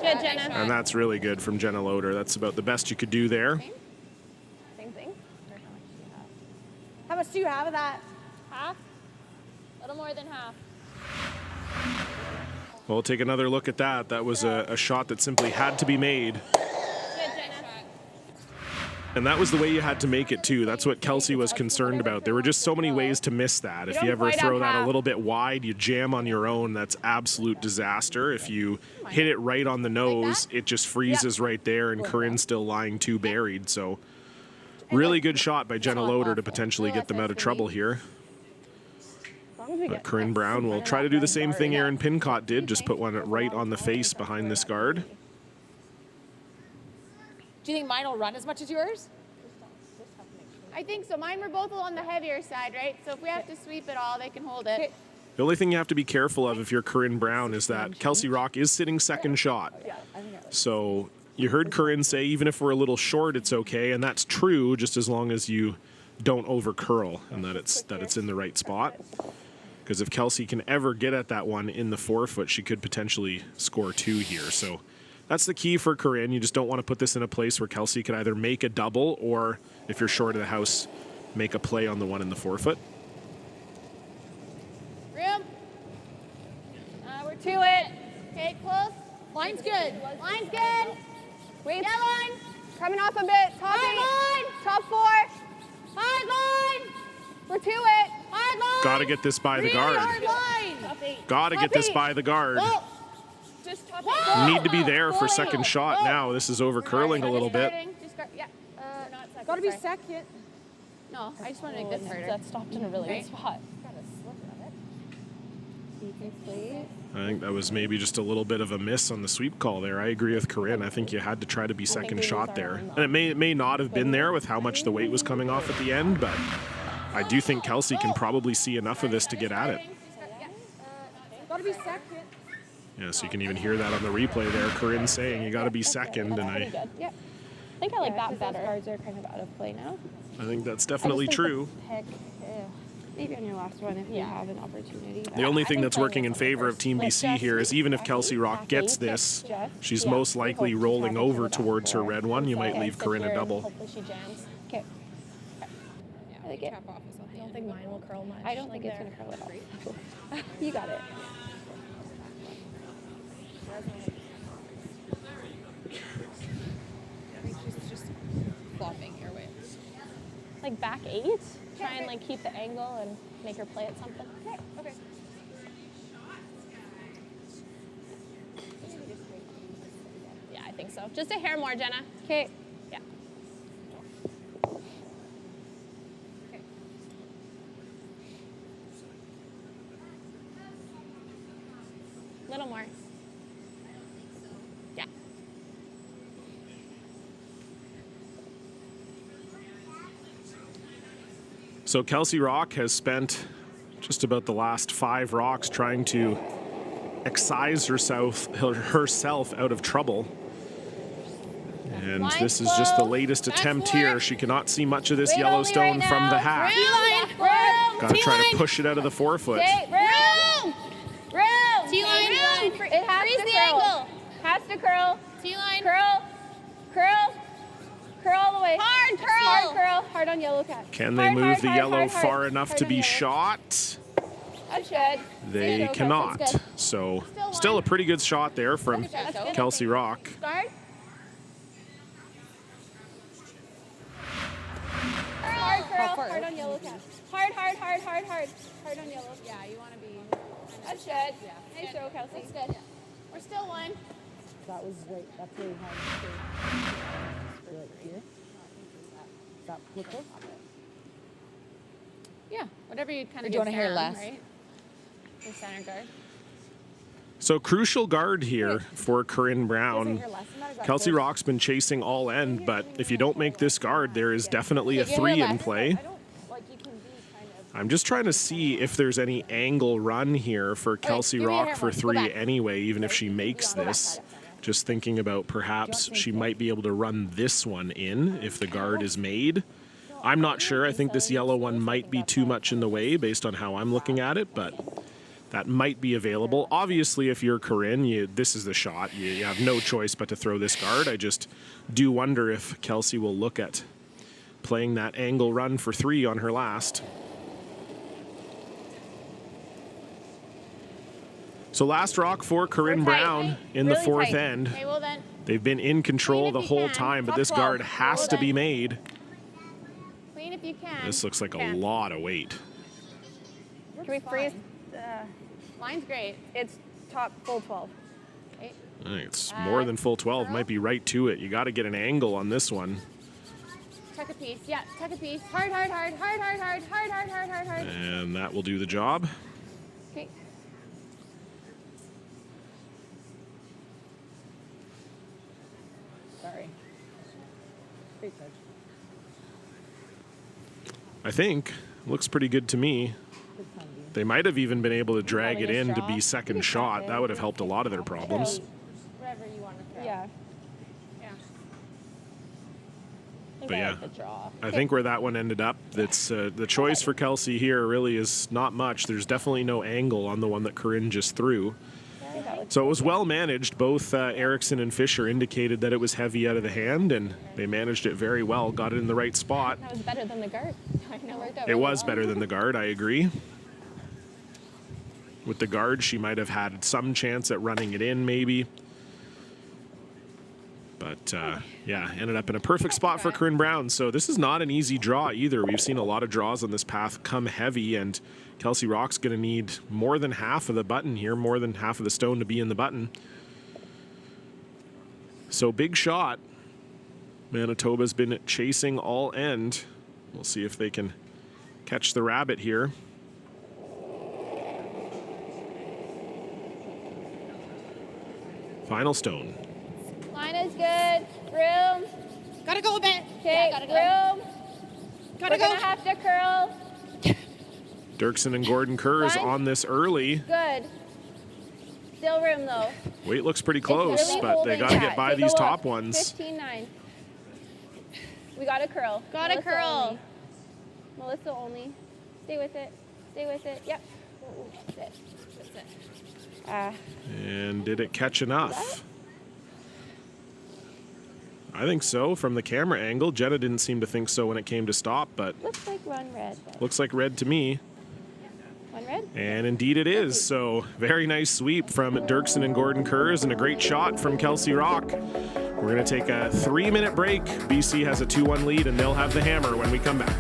Good, Jenna. and that's really good from Jenna Loader. That's about the best you could do there. Same thing. How much do you have of that? Half? A little more than half. Well, we'll take another look at that. That was a shot that simply had to be made. Good, Jenna. And that was the way you had to make it, too. That's what Kelsey was concerned about. There were just so many ways to miss that. If you ever throw that a little bit wide, you jam on your own, that's absolute disaster. If you hit it right on the nose, it just freezes right there, and Corinne's still lying too buried. So really good shot by Jenna Loader to potentially get them out of trouble here. But Corinne Brown will try to do the same thing Erin Pincott did, just put one right on the face behind this guard. Do you think mine will run as much as yours? I think so. Mine were both on the heavier side, right? So if we have to sweep it all, they can hold it. The only thing you have to be careful of if you're Corinne Brown is that Kelsey Rock is sitting second shot. So you heard Corinne say even if we're a little short, it's okay, and that's true just as long as you don't over curl and that it's in the right spot. Because if Kelsey can ever get at that one in the forefoot, she could potentially score 2 here. So that's the key for Corinne. You just don't want to put this in a place where Kelsey could either make a double or, if you're short of the house, make a play on the one in the forefoot. Room. We're to it. Okay, close. Line's good. Line's good. Wait. Yeah, line. Coming off a bit. Top Hard 8. line. Top 4. Hard line. We're to it. Hard line. Got to get this by the Really guard. hard line. Got to get this by the guard. Go. Just top it. Need to be there for second shot now. This is over curling a little bit. Just yeah. Not second. Got to be sorry. second. No, I just want to make this harder. That stopped in a really good spot. I think that was maybe just a little bit of a miss on the sweep call there. I agree with Corinne. I think you had to try to be second shot there. And it may not have been there with how much the weight was coming off at the end, but I do think Kelsey can probably see enough of this to get at it. Got to be second. Yeah, so you can even hear that on the replay there. Corinne saying you got to be second, and I think I like that better. Those cards are kind of out of play now. think that's definitely true. Maybe on your last one if you have an opportunity. The only thing that's working in favor of Team BC here is even if Kelsey Rock gets this, she's most likely rolling over towards her red one. You might leave Corinne a double. Hopefully she jams. Okay. I like it. I don't think mine will curl much. I don't think it's going to curl at all. You got it. She's just flopping here, wait. Like back 8? Try and like keep the angle and make her play at something. Okay. Yeah, I think so. Just a hair more, Jenna. Okay. Yeah. Little more. Yeah. So Kelsey Rock has spent just about the last 5 rocks trying to excise herself out of trouble. And this is just the latest attempt here. She cannot see much of this Yellowstone from the hat. Got to try to push it out of the forefoot. Room! T-line. It has Freeze to the curl. angle. Has to curl. T-line. Curl. Curl all the way. Hard curl. Hard curl. Hard on yellow cat. Can they move the yellow far enough to be shot? I should. They cannot. So still a pretty good shot there from Kelsey Rock. Guard. Hard curl. Hard on yellow cat. Hard. Hard on yellow. Yeah, you want to be. That's good. Nice show, Kelsey. That's good. We're still one. That was that's really hard. Right here. That look close? Yeah, whatever you kind Or of do you wanna hear less? right? The center guard. So crucial guard here for Corinne Brown. Here less. Not exactly. Kelsey Rock's been chasing all end, but if you don't make this guard, there is definitely a 3 in play. I don't like you can be kind of. I'm just trying to see if there's any angle run here for Kelsey give me a Rock hair for mark. Go 3 back. anyway, even if she makes this. Just thinking about perhaps she might be able to run this one in if the guard is made. I'm not sure. I think this yellow one might be too much in the way based on how I'm looking at it, but that might be available. Obviously, if you're Corinne, this is the shot. You have no choice but to throw this guard. I just do wonder if Kelsey will look at playing that angle run for 3 on her last. So last rock for Corinne Brown in the 4th end. Okay, well then. They've been in control the whole time, but this guard has to be made. Clean if you can. This looks like a lot of weight. Can we freeze? Line's great. It's top full 12. Okay. I think it's more than full 12. Might be right to it. You got to get an angle on this one. Tuck a piece. Yeah, tuck a piece. Hard. And that will do the job. Okay. Sorry. Great touch. I think. Looks pretty good to me. They might have even been able to drag it in to be second shot. That would have helped a lot of their problems. Wherever you want to throw. Yeah. But yeah, I think where that one ended up, that's the choice for Kelsey here really is not much. There's definitely no angle on the one that Corinne just threw. So it was well managed. Both Erickson and Fisher indicated that it was heavy out of the hand, and they managed it very well, got it in the right spot. That was better than the guard. I know. It was better than the guard, I agree. With the guard, she might have had some chance at running it in, maybe. But, yeah, ended up in a perfect spot for Corinne Brown. So this is not an easy draw either. We've seen a lot of draws on this path come heavy, and Kelsey Rock's going to need more than half of the button here, more than half of the stone to be in the button. So big shot. Manitoba's been chasing all end. We'll see if they can catch the rabbit here. Final stone. Line is good. Room. Gotta go a bit. Okay, Yeah, gotta go. room. Gotta We're go. gonna have to curl. Dirksen and Gordon Kurz Fine. on this early. Good. Still room though. Weight looks pretty It's close, really but they holding got to that. get by Take a these look. top ones. 15-9. We got to curl. Gotta Melissa curl. Only. Melissa only. Stay with it. Stay with it. Yep. Sit. Sit. And did it catch enough? I think so. From the camera angle, Jenna didn't seem to think so when it came to stop, but Looks like run red. But looks like red to me. one red. And indeed it is. So very nice sweep from Dirksen and Gordon Kurz and a great shot from Kelsey Rock. We're going to take a 3-minute break. BC has a 2-1 lead and they'll have the hammer when we come back.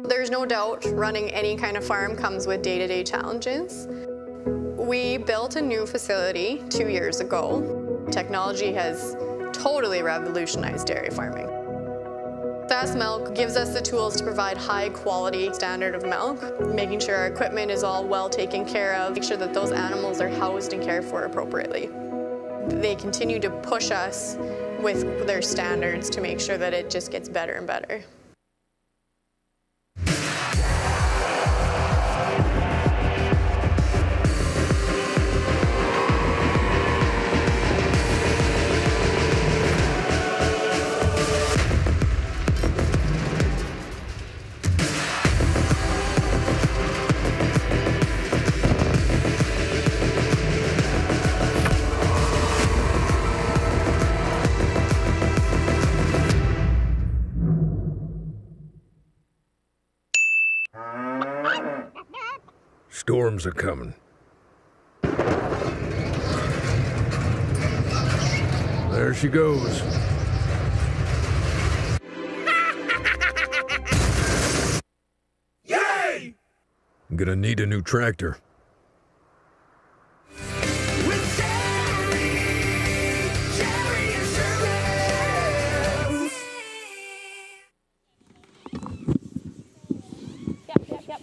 There's no doubt running any kind of farm comes with day-to-day challenges. We built a new facility 2 years ago. Technology has totally revolutionized dairy farming. Fast Milk gives us the tools to provide high quality standard of milk, making sure our equipment is all well taken care of, make sure that those animals are housed and cared for appropriately. They continue to push us with their standards to make sure that it just gets better and better. Storms are coming. There she goes. Yay! I'm gonna need a new tractor. Yep.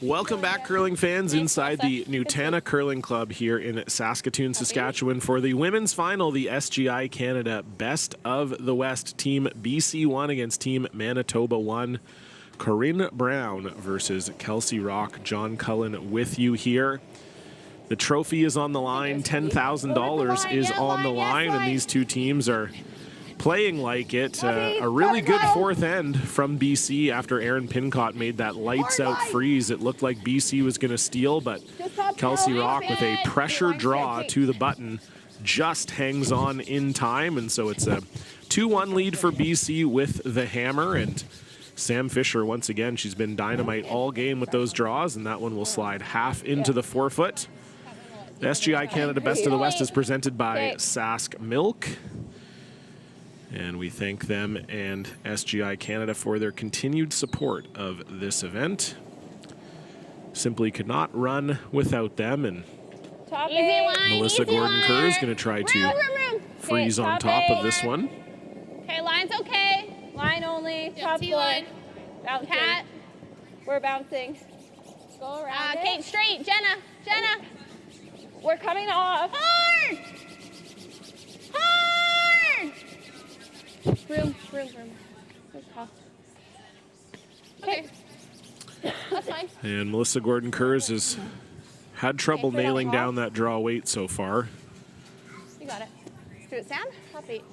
Welcome back, curling fans, inside the Nutana Curling Club here in Saskatoon, Saskatchewan for the women's final, the SGI Canada Best of the West. Team BC 1 against Team Manitoba 1. Corinne Brown versus Kelsey Rock. John Cullen with you here. The trophy is on the line. $10,000 is on the line, and these two teams are playing like it. A really good fourth end from BC after Aaron Pincott made that lights-out freeze. It looked like BC was going to steal, but Kelsey Rock with a pressure draw to the button just hangs on in time, and so it's a 2-1 lead for BC with the hammer. And Sam Fisher, once again, she's been dynamite all game with those draws, and that one will slide half into the forefoot. The SGI Canada Best of the West is presented by Sask Milk. And we thank them and SGI Canada for their continued support of this event. Simply could not run without them. And Easy line, Melissa easy Gordon Kerr is line. going to try to freeze on top of this one. Okay, line's okay. Line only, top four. T-line. Bouncing. Cat. We're bouncing. Go around Kate, straight. Jenna. We're coming off. Hard. Room. Good call. Okay. That's fine. And Melissa Gordon-Kurz has had trouble put it on nailing top. down that draw weight so far. You got it. Let's do it, Sam. Top 8.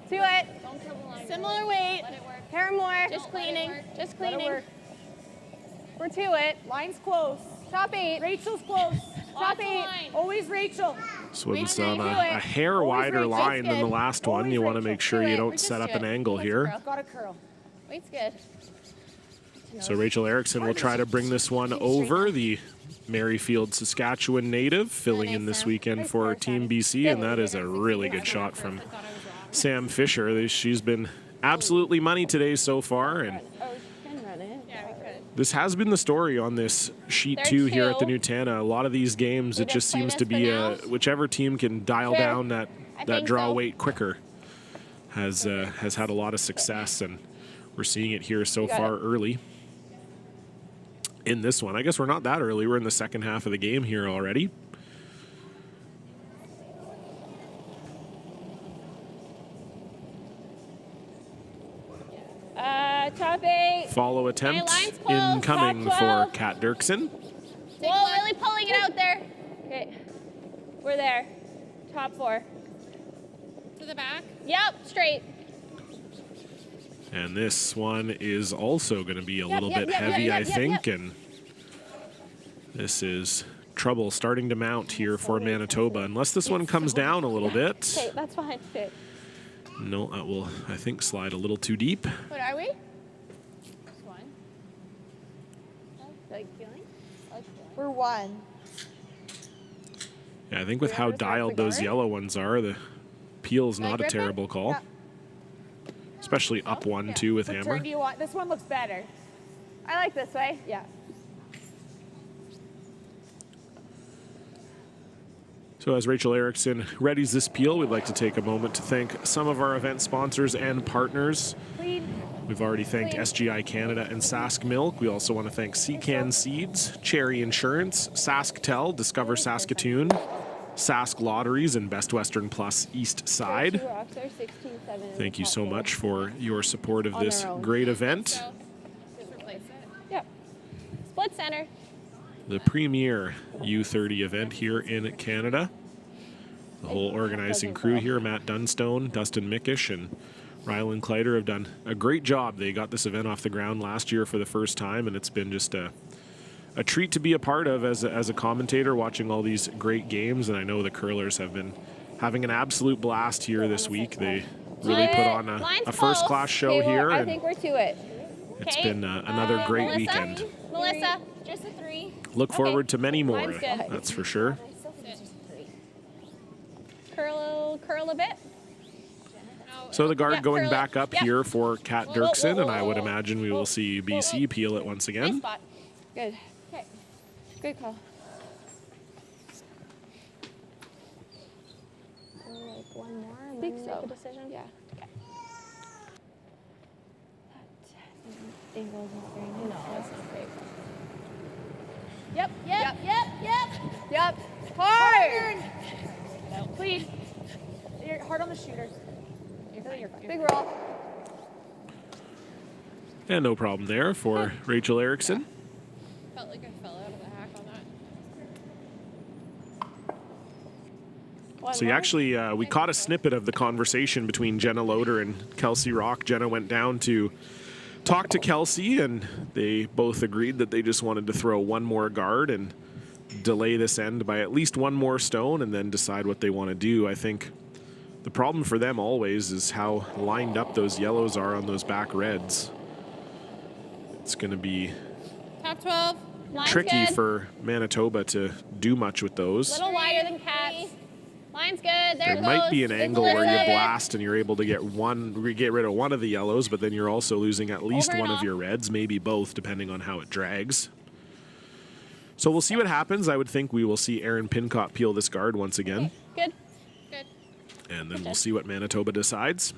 Do it. Don't kill the line. Similar weight. Let it work. Pair more. Just cleaning. Just Let it cleaning. work. We're to it. Line's close. Top 8. Rachel's close. Top Lots of 8. line. Always Rachel. This one's do on it. a hair Always wider Rachel. line than the Good. last one. Always You want to Rachel. make sure Do you it. don't We're set just up do an it. angle here. I've got a curl. Weight's good. So Rachel Erickson will try to bring this one over. The Merrifield, Saskatchewan native, filling in this weekend for Team BC, and that is a really good shot from Sam Fisher. She's been absolutely money today so far, and Oh, we can run it. Yeah, we could. this has been the story on this sheet There 2 here at the two. Nutana. A lot of these games, it just just play seems this to for be now? whichever team can dial Sure. down that think draw so. weight quicker has had a lot of success, and we're seeing it here so got far it. early in this one. I guess we're not that early. We're in the second half of the game here already. Top 8. Follow attempt line's close. incoming Top for 12. Kat Dirksen. Whoa, really pulling it out there. Okay. We're there. Top 4. To the back. Yep, straight. And this one is also going to be a little yep, bit yep, heavy, yep, I yep, think. And this is trouble starting to mount here for Manitoba. Unless this one comes down a little bit. Okay, that's fine. Okay. No, that will, I think, slide a little too deep. What are we? Just one. Like feeling? We're 1. Yeah, I think with how dialed those yellow ones are, the peel's not a grip it? terrible call. Yeah. Especially up one, too, with What hammer. turn do you want? This one looks better. I like this way. Yeah. So as Rachel Erickson readies this peel, we'd like to take a moment to thank some of our event sponsors and partners. Clean. We've already thanked SGI Canada and Sask Milk. We also want to thank Seacan Seeds, Cherry Insurance, SaskTel, Discover Saskatoon, Sask Lotteries, and Best Western Plus East Side. Rocks are 16, 7. Thank you so much for your support of this their own. great event. Just replace it. Yep. Split center. The premier U30 event here in Canada. The whole organizing crew here, Matt Dunstone, Dustin Mickish, and Rylan Kleider have done a great job. They got this event off the ground last year for the first time, and it's been just a treat to be a part of as a commentator, watching all these great games. And I know the curlers have been having an absolute blast here this week. They really put on a first-class show Okay, well, here, I and think we're to it. it's Okay. been another great Melissa? weekend. Melissa, just a 3. Look forward to many more, Mine's good. that's for sure. Curl a bit. So the guard Yeah, going curl it. back up Yep. here for Kat Whoa, Dirksen, whoa, and I would whoa, imagine we will see BC peel it once Nice again. spot. Good. Okay. Good call. Like one more and Think then so. make a decision? Yeah. Okay. That angle's not very nice. No, that's not great. Yep. Yep. Hard. Clean. You're hard on the shooter. You're fine. Big roll. And no problem there for Rachel Erickson. Felt like I fell out of the hack on that. So you actually, we caught a snippet of the conversation between Jenna Loader and Kelsey Rock. Jenna went down to talk to Kelsey, and they both agreed that they just wanted to throw one more guard and delay this end by at least one more stone and then decide what they want to do. I think the problem for them always is how lined up those yellows are on those back reds. It's going to be Top 12. Line's tricky good. for Manitoba to do much with those. Little wider than Kat's. Line's good. There There it might goes. be an It's angle where you lifted. blast and you're able to get rid of one of the yellows, but then you're also losing at least Over and one of off. your reds, maybe both, depending on how it drags. So we'll see what happens. I would think we will see Aaron Pincott peel this guard once again, Good. Good. and then we'll see what Manitoba decides.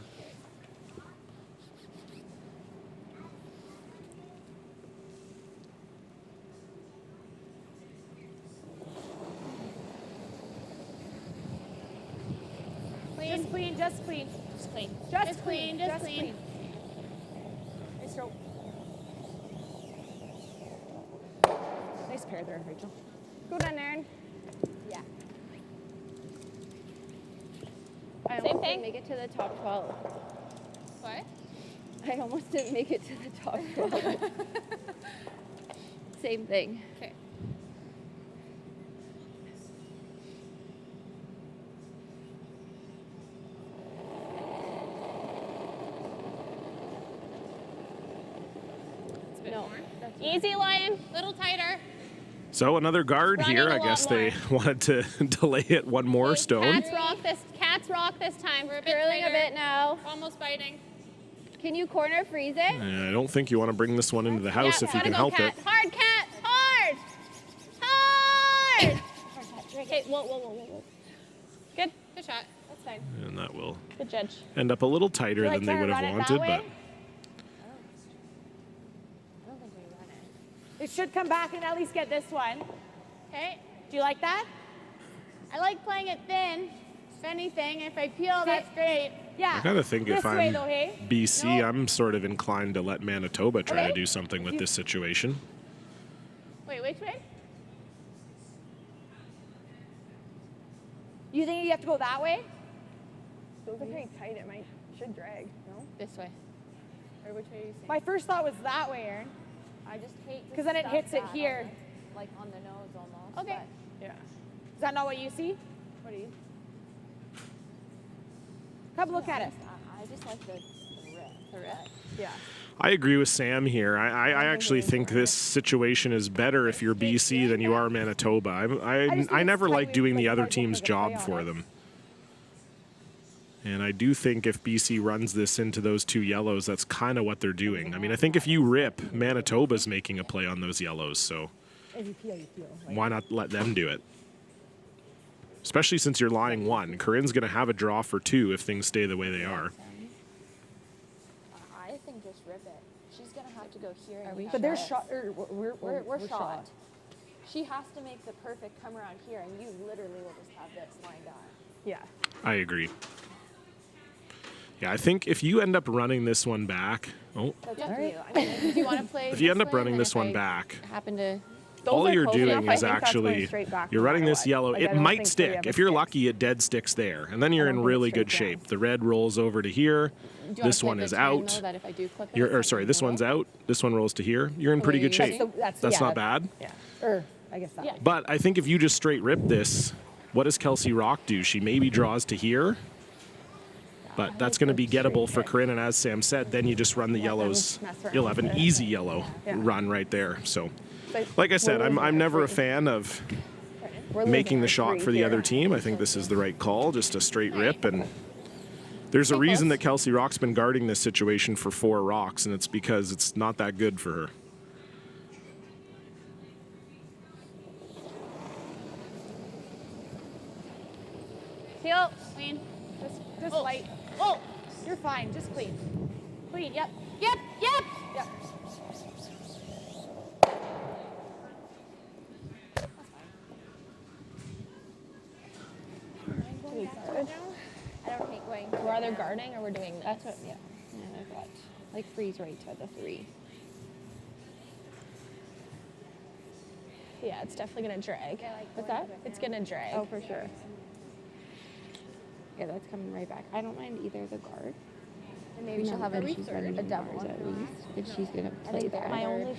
Clean. Just clean, just clean. Just clean. Just clean, Just just clean. clean. Nice throw. Nice pair there, Rachel. Go down, Aaron. Yeah. I Same almost thing. didn't make it to the top 12. What? I almost didn't make it to the top 12. Same thing. Okay. No. Easy, Lion. Little tighter. So another guard Running here. a I lot guess they wanted to delay it one more stone. Cats rock this time. We're a bit Curling a tighter. bit now. Almost biting. Can you corner freeze it? I don't think you want to bring this one into the house Yeah, if you gotta can go, help cat. it. Hard, cat. Hard. Hard. Okay, whoa. Good. Good shot. That's fine. And that will Good judge. end up a little tighter Like than they trying would to have run it that wanted, way? but I don't think we run it. It should come back and at least get this one. Okay. Do you like that? I like playing it thin. If anything, if I peel, that's great. Yeah. I kind of think if This way I'm though, hey? BC, No. I'm sort of inclined to let Manitoba try to Okay. do something with You- this situation. Wait, which way? You think you have to go that way? Those are pretty tight. It should drag. No? This way. Or which way are you saying? My first thought was that way, Aaron. I just hate the 'Cause then it stuff hits it that here. on like on the nose almost. Okay. Yeah. Is that not what you see? What do you? Come look at it. I just like the rip. The rip. Yeah. I agree with Sam here. I actually think this situation is better if you're BC than you are Manitoba. I never like doing the other team's job for them. And I do think if BC runs this into those two yellows, that's kind of what they're doing. I mean, I think if you rip, Manitoba's making a play on those yellows, so As you peel, you peel. why not let them do it? Especially since you're lying one. Corinne's going to have a draw for two if things stay the way they are. I think just rip it. She's gonna have to go here. And But they're shot. We're shot. She has to make the perfect come around here, and you literally will just have this lined up. Yeah. I agree. Yeah, I think if you end up running this one back, That's up to you. I mean, do you want to play? if you end up this way, running and this then one if back, I happen to. all are you're close doing enough. I is think that's going actually, straight back you're no running matter this what. yellow. Like, I It don't might think three stick. of If it you're sticks. lucky, it dead sticks there. And then you're in don't think really it's good straight down. shape. The red rolls over to here. Do you wanna This play one the is turn, out. though, that if I do clip it, You're, it's or not sorry, gonna this go one's up? out. This one rolls to here. You're in pretty good That's shape. the- That's yeah, not bad. Yeah. Or I guess that. Yeah. way. But I think if you just straight rip this, what does Kelsey Rock do? She maybe draws to here. But that's going to be gettable for Corinne, and as Sam said, then you just run the yellows. mess around You'll have an with it. easy yellow Yeah. run right there. So, But like I said, we're I'm losing never a three. fan of We're making losing the our shot three for the here. other team. I think this is the right call, just a straight rip. And there's a reason that Kelsey Rock's been guarding this situation for 4 rocks, and it's because it's not that good for her. Heel, clean. Just Oh. light. Oh, You're fine. Just clean. Clean. Yep. yep. Yep. I don't hate going. We're either guarding or we're doing this. That's what. Yeah. Yeah, I've got like freeze right to the 3. Yeah, it's definitely gonna drag. What's that? It's gonna drag. Oh, for sure. Yeah, that's coming right back. I don't mind either the guard. And maybe she'll have a she's running a double bars at least. If she's gonna I play think that. my only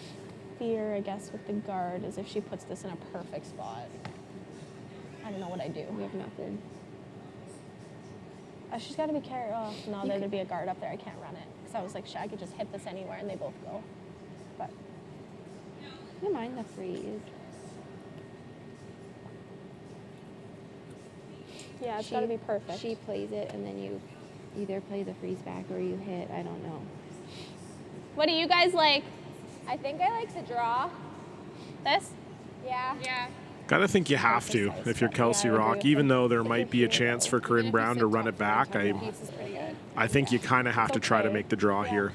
fear, I guess, with the guard is if she puts this in a perfect spot. I don't know what I do. We have nothing. She's got to be careful. Oh, no, there'd be a guard up there. I can't run it because I was like, I could just hit this anywhere and they both go. But I don't mind the freeze. Yeah, it's got to be perfect. She plays it, and then you either play the freeze back or you hit. I don't know. What do you guys like? I think I like the draw. This? Yeah. Yeah. Gotta think you have to if you're Kelsey Rock, even though there might be a chance for Corinne Brown to run it back. I think you kind of have to try to make the draw here.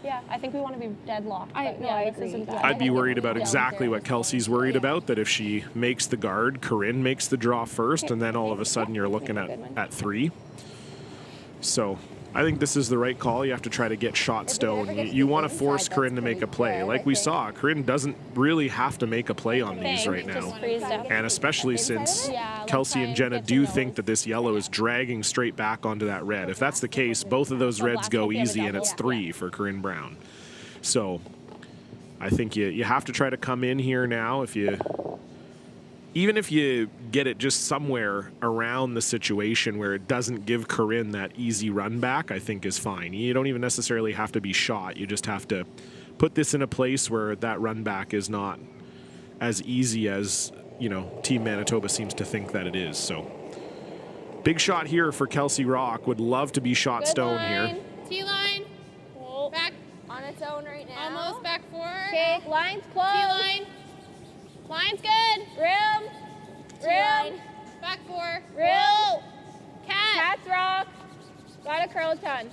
Yeah, I think we want to be deadlocked. I agree. I'd be worried about exactly what Kelsey's worried about, that if she makes the guard, Corinne makes the draw first, and then all of a sudden you're looking at 3. So I think this is the right call. You have to try to get shot stone. You want to force Corinne to make a play. Like we saw, Corinne doesn't really have to make a play on these right now. And especially since Kelsey and Jenna do think that this yellow is dragging straight back onto that red. If that's the case, both of those reds go easy, and it's 3 for Corinne Brown. So I think you have to try to come in here now. Even if you get it just somewhere around the situation where it doesn't give Corinne that easy run back, I think is fine. You don't even necessarily have to be shot. You just have to put this in a place where that run back is not as easy as, Team Manitoba seems to think that it is. So big shot here for Kelsey Rock. Would love to be shot stone here. T-line. Back. On its own right now. Almost back 4. Okay, line's closed. T-line. Line's good. Room. Back 4. Room. Cat. Cat's rock. Got a curl ton.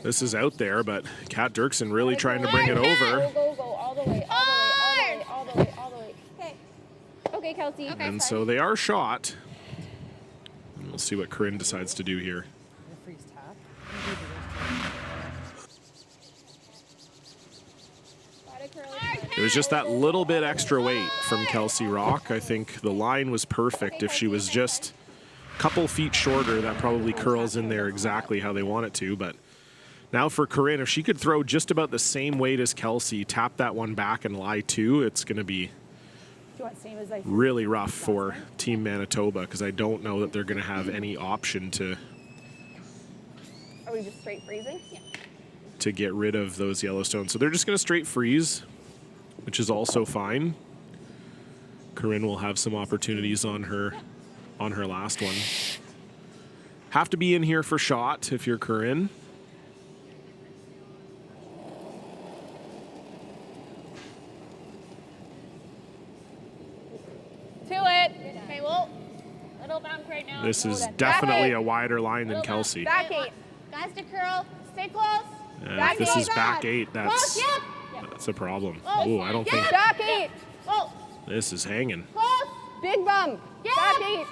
This is out there, but Kat Dirksen really trying to bring it over. Go, all the way, all the way. Okay. Okay, Kelsey. Okay. And so they are shot. And we'll see what Corinne decides to do here. Freeze tap. It was just that little bit extra weight from Kelsey Rock. I think the line was perfect. If she was just a couple feet shorter, that probably curls in there exactly how they want it to. But now for Corinne, if she could throw just about the same weight as Kelsey, tap that one back and lie 2, it's going to be really rough for Team Manitoba, because I don't know that they're going to have any option to Are we just straight freezing? Yeah. to get rid of those Yellowstones. So they're just going to straight freeze, which is also fine. Corinne will have some opportunities on her last one. Have to be in here for shot if you're Corinne. To it. Okay, well, little bounce right now. This is definitely a wider line than Kelsey. Back 8. Guys to curl. Stay close. If this is back 8, Close, yep. that's a problem. Oh, I don't think Back 8. Oh, this is hanging. close. Big bump. Yeah. Back 8.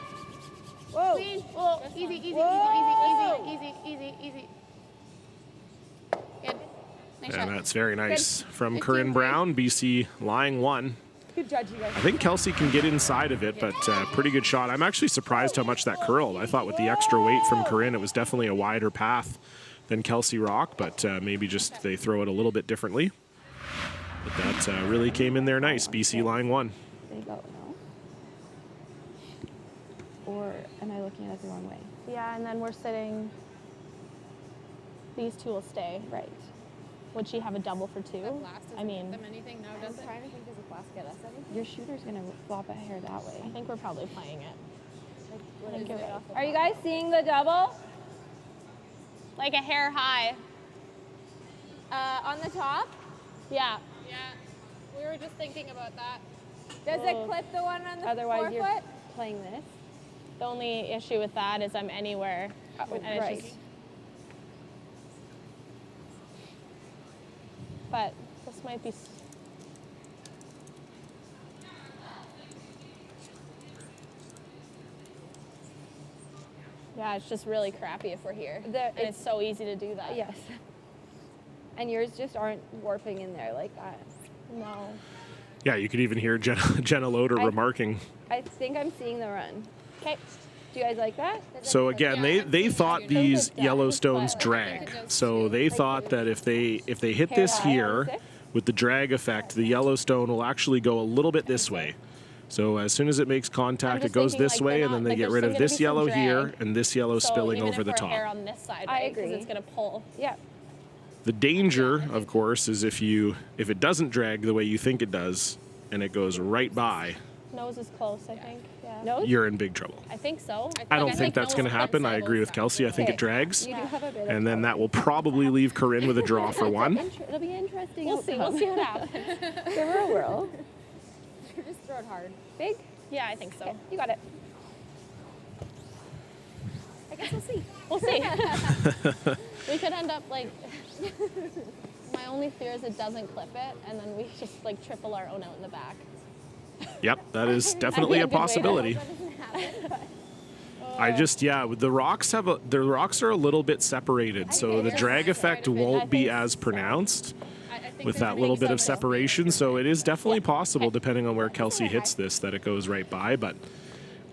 Whoa. Clean. Whoa. Easy. Good. Nice shot. And that's very nice from Corinne Brown. BC lying 1. Good judge, you guys. I think Kelsey can get inside of it, but pretty good shot. I'm actually surprised how much that curled. I thought with the extra weight from Corinne, it was definitely a wider path than Kelsey Rock, but maybe just they throw it a little bit differently. But that really came in there nice. BC line 1. They go, no? Or am I looking at it the wrong way? Yeah, and then we're sitting. These 2 will stay. Right. Would she have a double for 2? I mean, them anything now, does it? trying to think, does the glass get us anything? Your shooter's going to flop a hair that way. I think we're probably playing it. Are you guys seeing the double? Like a hair high. On the top? Yeah. Yeah. We were just thinking about that. Does it clip the one on the Otherwise, you're forefoot? playing this. The only issue with that is I'm anywhere. And it's right. just, but this might be. Yeah, it's just really crappy if we're here. And it's so easy to do that. Yes. And yours just aren't warping in there like that. No. Yeah, you could even hear Jenna Loader remarking. I think I'm seeing the run. Okay. Do you guys like that? So again, they thought these Yellowstones drag. So they thought that if they hit this here with the drag effect, the Yellowstone will actually go a little bit this way. So as soon as it makes contact, it goes this way, and then they get rid of this yellow here and this yellow spilling over the top. On this side, I right? agree. Because it's going to pull. Yeah. The danger, of course, is if it doesn't drag the way you think it does, and it goes right by, Nose is close, I think. Yeah. Nose? You're in big trouble. I think so. I don't think that's going to happen. I agree with Kelsey. I think it drags. You do have a bit of And then that will probably leave Corinne with a draw for one. It'll be interesting. We'll see. We'll see what happens. Give her a whirl. Just throw it hard. Big? Yeah, I think so. Okay, you got it. I guess we'll see. We'll see. We could end up like. My only fear is it doesn't clip it, and then we just like triple our own out in the back. Yep, that is definitely a possibility. I just, the rocks are a little bit separated, so the drag effect won't be as pronounced with that little bit of separation. So it is definitely possible, depending on where Kelsey hits this, that it goes right by. But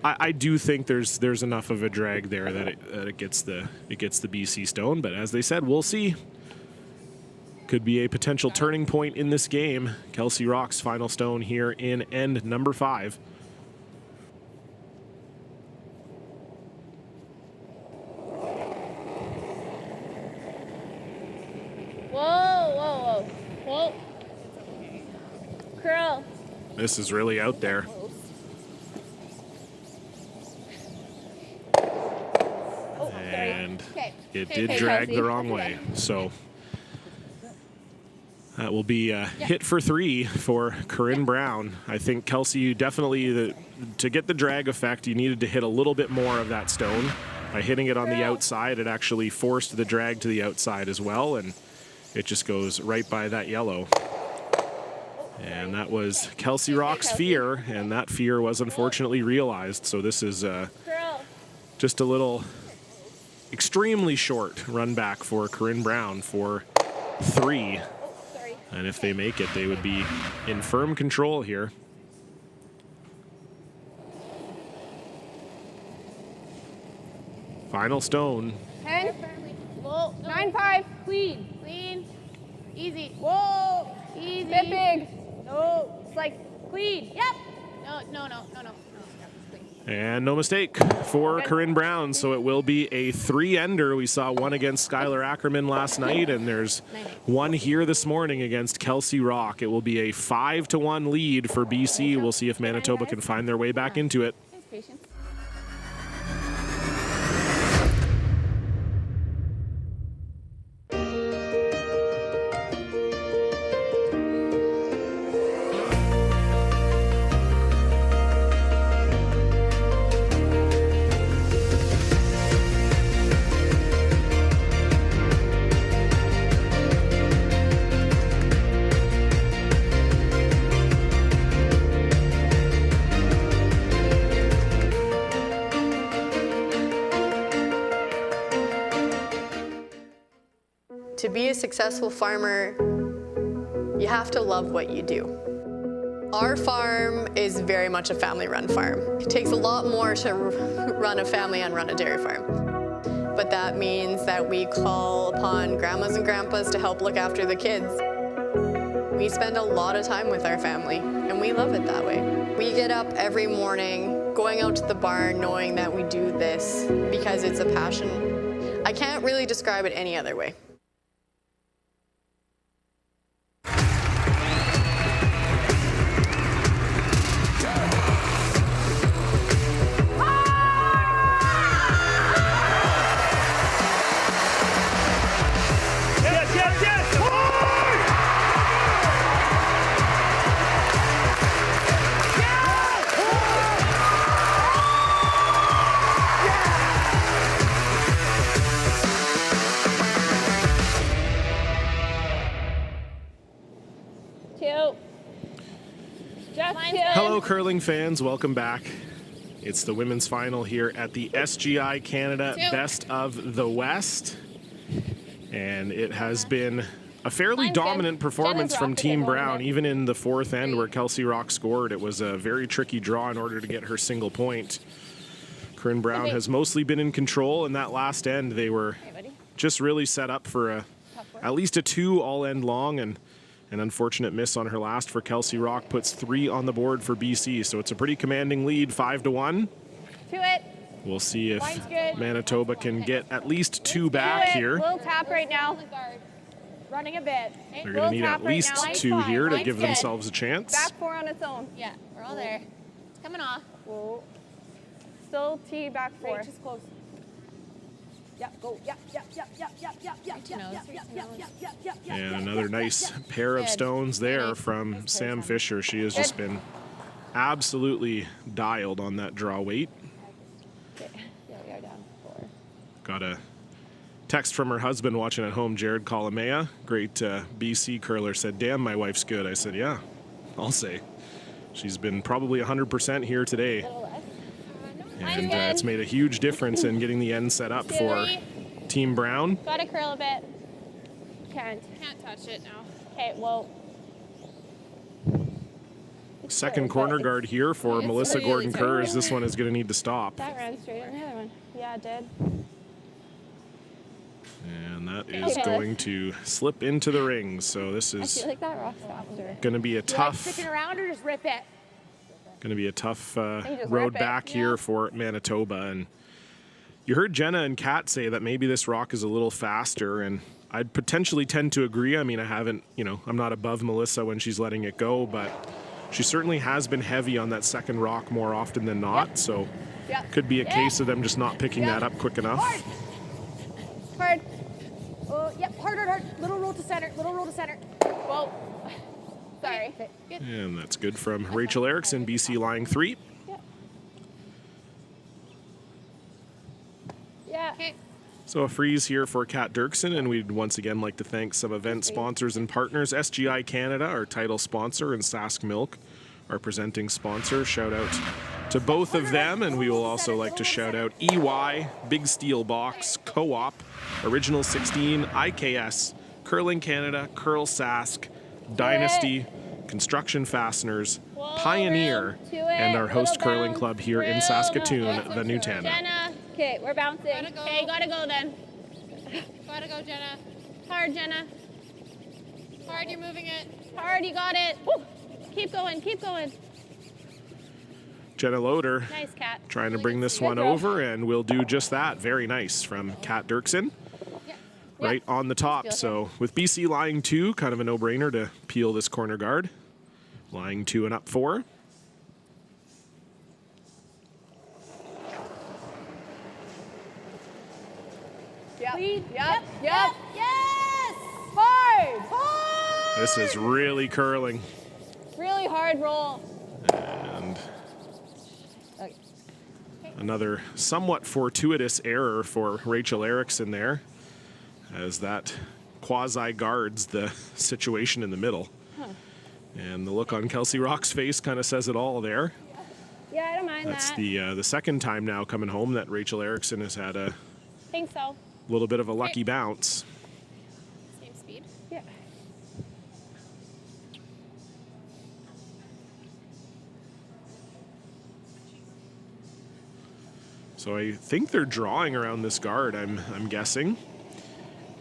I do think there's enough of a drag there that it gets the BC stone. But as they said, we'll see. Could be a potential turning point in this game. Kelsey Rock's final stone here in end number 5. Whoa. Curl. This is really out there. And it did drag the wrong way. So that will be a hit for 3 for Corinne Brown. I think Kelsey, you definitely, to get the drag effect, you needed to hit a little bit more of that stone. By hitting it on the outside, it actually forced the drag to the outside as well, and it just goes right by that yellow. And that was Kelsey Rock's fear, and that fear was unfortunately realized. So this is just a little extremely short run back for Corinne Brown for 3. And if they make it, they would be in firm control here. Final stone. 10. Whoa. 9-5. Clean. Easy. Whoa. Easy. Bit big. No. It's like clean. Yep. No. And no mistake for Corinne Brown, so it will be a 3-ender. We saw one against Skylar Ackerman last night, and there's one here this morning against Kelsey Rock. It will be a 5-1 lead for BC. We'll see if Manitoba can find their way back into it. To be a successful farmer, you have to love what you do. Our farm is very much a family-run farm. It takes a lot more to run a family and run a dairy farm. But that means that we call upon grandmas and grandpas to help look after the kids. We spend a lot of time with our family, and we love it that way. We get up every morning, going out to the barn, knowing that we do this because it's a passion. I can't really describe it any other way. Hello, curling fans. Welcome back. It's the women's final here at the SGI Canada Best of the West. And it has been a fairly dominant performance from Team Brown, even in the 4th end where Kelsey Rock scored. It was a very tricky draw in order to get her single point. Corinne Brown has mostly been in control. In that last end, they were just really set up for at least a 2 all end long, and an unfortunate miss on her last for Kelsey Rock puts 3 on the board for BC. So it's a pretty commanding lead, 5-1. To it. We'll see if Manitoba can get at least 2 back here. We'll tap right now. Running a bit. They're going to need at least 2 here to give themselves a chance. Back 4 on its own. Yeah, we're all there. Coming off. Whoa. Still T back 4. Great, just close. Yep, go. Yep. And another nice pair of stones there from Sam Fisher. She has just been absolutely dialed on that draw weight. Okay. Yeah, we are down 4. Got a text from her husband watching at home, Jared Colomea. Great BC curler, said, damn, my wife's good. I said, yeah, I'll say. She's been probably 100% here today. And it's made a huge difference in getting the end set up for Team Brown. Gotta curl a bit. Can't touch it now. Okay, well. Second corner guard here for Melissa Gordon-Kurz. This one is going to need to stop. That ran straight on the other one. Yeah, it did. And that is going to slip into the rings. So this I is feel like that rock's faster. going to be a tough, Sticking around or just rip it? going to be a tough just road rip it. back here for Manitoba. And you heard Jenna and Kat say that maybe this rock is a little faster, and I'd potentially tend to agree. I mean, I haven't, I'm not above Melissa when she's letting it go, but she certainly has been heavy on that second rock more often than not. So could be a case of them just not picking that up quick enough. Hard. Oh, yep, hard. Little roll to center. Whoa. Sorry. Good. And that's good from Rachel Erickson, BC line 3. Yeah. Okay. So a freeze here for Kat Dirksen, and we'd once again like to thank some event sponsors and partners. SGI Canada, our title sponsor, and Sask Milk, our presenting sponsor. Shout out to both of them, and we will also like to shout out EY, Big Steel Box, Co-op, Original 16, IKS, Curling Canada, Curl Sask, Dynasty, Construction Fasteners, Pioneer, and our host curling club here in Saskatoon, the Nutana. Jenna. Okay, we're bouncing. Okay, gotta go then. Gotta go, Jenna. Hard, Jenna. Hard, you're moving it. Hard, you got it. Woo. Keep going. Jenna Loader Nice, Kat. trying to bring this one over, and we'll do just that. Very nice from Kat Dirksen. Right on the top. So with BC lying 2, kind of a no-brainer to peel this corner guard. Lying 2 and up 4. Yep. Yes! Hard. This is really curling. Really hard roll. And another somewhat fortuitous error for Rachel Erickson there, as that quasi guards the situation in the middle. And the look on Kelsey Rock's face kind of says it all there. Yeah, I don't mind That's that. the second time now coming home that Rachel Erickson has had a Think so. little bit of a lucky bounce. Same speed. Yeah. So I think they're drawing around this guard, I'm guessing.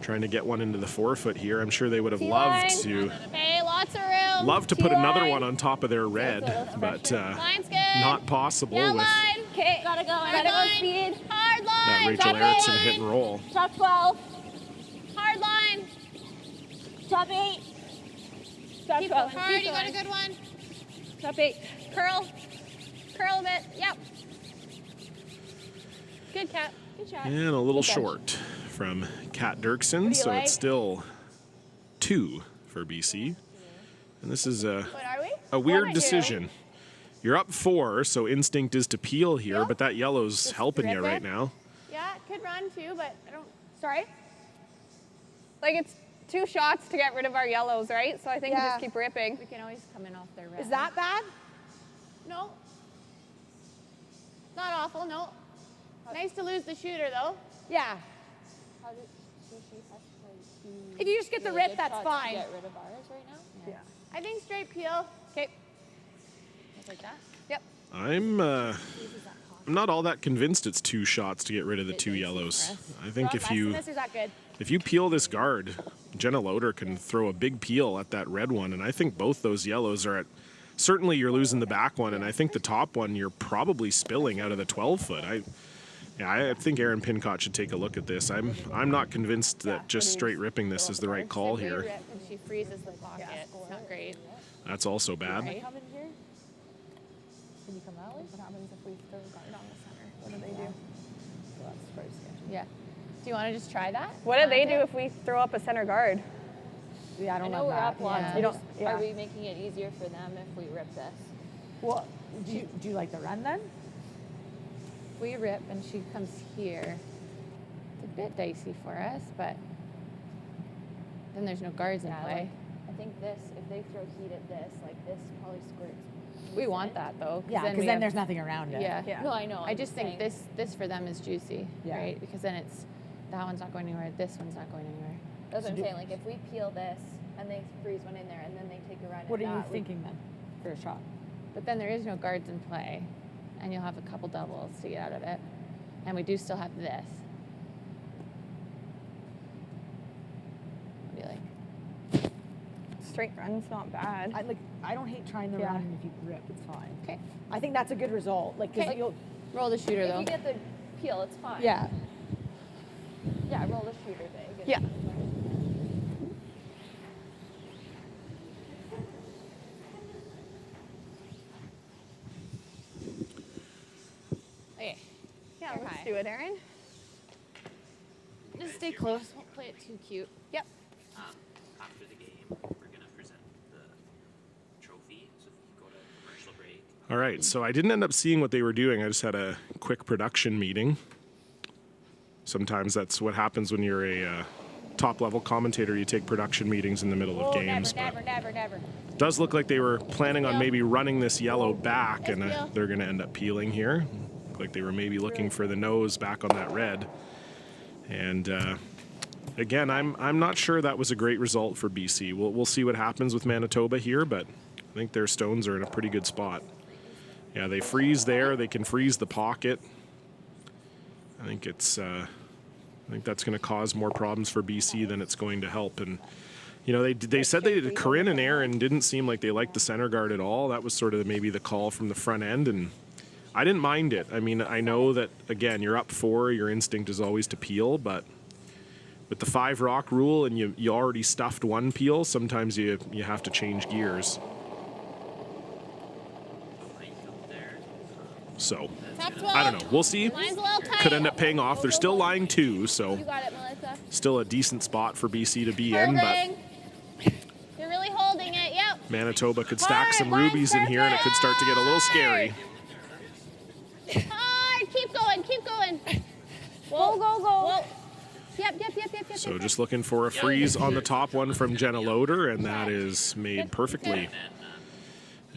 Trying to get one into the 4-foot here. I'm sure they would have loved to Hey, lots of room. put another one on top of their red, but Line's good. not possible Yeah, with line. Okay, gotta go. Gotta go speed. Hard line. that Rachel Top Erickson 8. hit and roll. Top 12. Hard line. Top 8. Top 12. Hard, you got a good one. Top 8. Curl. Curl a bit. Yep. Good, Kat. Good shot. And a little Good catch. short from Kat Dirksen, so like? it's still 2 for BC. And this is a weird decision. You're up 4, so instinct is to peel here, but that yellow's helping you rip right it. now. Yeah, it could run too, but I don't. Sorry? Like, it's 2 shots to get rid of our yellows, right? So I think we just keep ripping. We can always come in off their red. Is that bad? No. Not awful, no. Nice to lose the shooter, though. Yeah. If you just get the rip, that's fine. Get rid of ours right now? Yeah. I think straight peel. Okay. Like that? Yep. I'm not all that convinced it's 2 shots to get rid of the 2 yellows. I think if you Is that good? peel this guard, Jenna Loader can throw a big peel at that red one, and I think both those yellows are at. Certainly, you're losing the back one, and I think the top one you're probably spilling out of the 12-foot. I think Aaron Pincott should take a look at this. I'm not convinced that just straight ripping this is the right call here. Rip and she freezes the pocket. It's not great. That's also bad. Right. Can you come that way? What happens if we throw a guard on the center? What do they do? So that's pretty sketchy. Yeah. Do you want to just try that? What do they do if we throw up a center guard? Yeah, I don't I know love we're that. up lots. Yeah. I You don't, just- yeah. Are we making it easier for them if we rip this? Well, do you like the run then? If we rip and she comes here, it's a bit dicey for us, but then there's no guards in play. I think this, if they throw heat at this, like this probably squirts. We want that though. Yeah, because we then have- there's nothing around it. Yeah. Yeah. No, I know. I I'm just think saying. this for them is juicy, Yeah. right? Because then it's that one's not going anywhere, this one's not going anywhere. That's what I'm saying. Like if we peel this and they freeze one in there and then they take a run What at are you that, thinking then for a shot? But then there is no guards in play, and you'll have a couple doubles to get out of it. And we do still have this. What do you like? Straight run's not bad. I don't hate trying the Yeah. run, and if you rip, it's fine. Okay. I think that's a good result. Like, 'cause Okay. you'll, Roll the shooter If though. you get the peel, it's fine. yeah. Yeah, roll the shooter big. Yeah. Okay. Yeah, You're let's high. do it, Erin. Just stay close. Won't play it too cute. Yep. After the game, we're going to present the trophy. So if you go to commercial break. All right, so I didn't end up seeing what they were doing. I just had a quick production meeting. Sometimes that's what happens when you're a top-level commentator. You take production meetings in the middle of games. Never. It does look like they were planning on maybe running this yellow back, and they're going to end up peeling here. Looked like they were maybe looking for the nose back on that red. And again, I'm not sure that was a great result for BC. We'll see what happens with Manitoba here, but I think their stones are in a pretty good spot. Yeah, they freeze there. They can freeze the pocket. I think it's. I think that's going to cause more problems for BC than it's going to help. And you know, they said Corinne and Aaron didn't seem like they liked the center guard at all. That was sort of maybe the call from the front end, and I didn't mind it. I mean, I know that again, you're up 4. Your instinct is always to peel, but with the 5 rock rule and you already stuffed 1 peel, sometimes you have to change gears. So, I don't know. We'll see. Line's a little tight. Could end up paying off. They're still lying 2, so You got it, Melissa. still a decent spot for BC to be in, but Holding. You're really holding it. Yep. Manitoba could stack some Hard, rubies in here, and it could start to get a little scary. Hard. Keep going. Keep going. Whoa, go. Whoa. Yep. So just looking for a freeze on the top one from Jenna Loader, and that is made perfectly.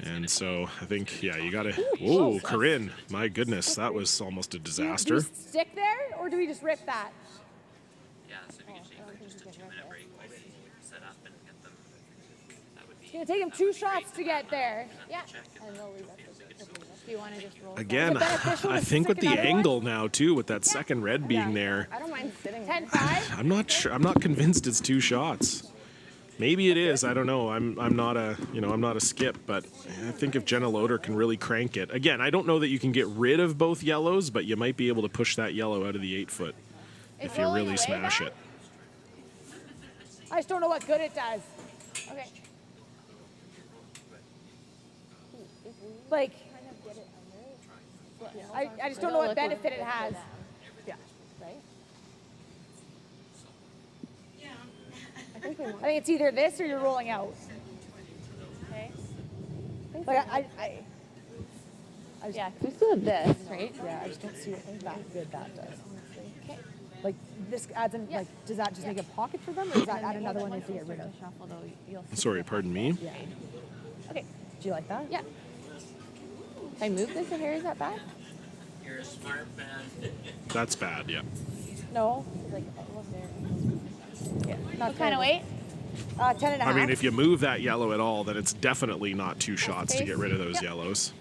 And so I think, yeah, you got to... Whoa, Corinne. My goodness, that was almost a Do disaster. we stick there, or do we just rip that? Yeah, so if you could take just a 2-minute break while we set up and get them, that would be. It's going to take him 2 shots to get there. Yeah. And they'll leave us. Do you want to just roll? Again, beneficial I to think with stick the another one? angle now, too, with that second red being there, I don't mind sitting. 10-5. I'm not sure. I'm not convinced it's 2 shots. Maybe it is. I don't know. I'm not a skip, but I think if Jenna Loader can really crank it. Again, I don't know that you can get rid of both yellows, but you might be able to push that yellow out of the 8-foot if you really smash it. I just don't know what good it does. Okay. Like, I just don't know what benefit it has. Right? I think it's either this or you're rolling out. Okay. Like, Yeah, we still have this, right? yeah, I just don't see what that good that does. Okay. Like, this adds in, like, does that just make a pocket for them, or does that add another one they have to get rid of? Shuffle though, you'll see. Sorry, pardon me. Yeah. Okay. Do you like that? Yeah. If I move this a hair, is that bad? You're a smart man. That's bad, yeah. No. Like, Yeah. Not What kind of weight? 10.5. I mean, if you move that yellow at all, then it's definitely not 2 shots to get rid of those yellows.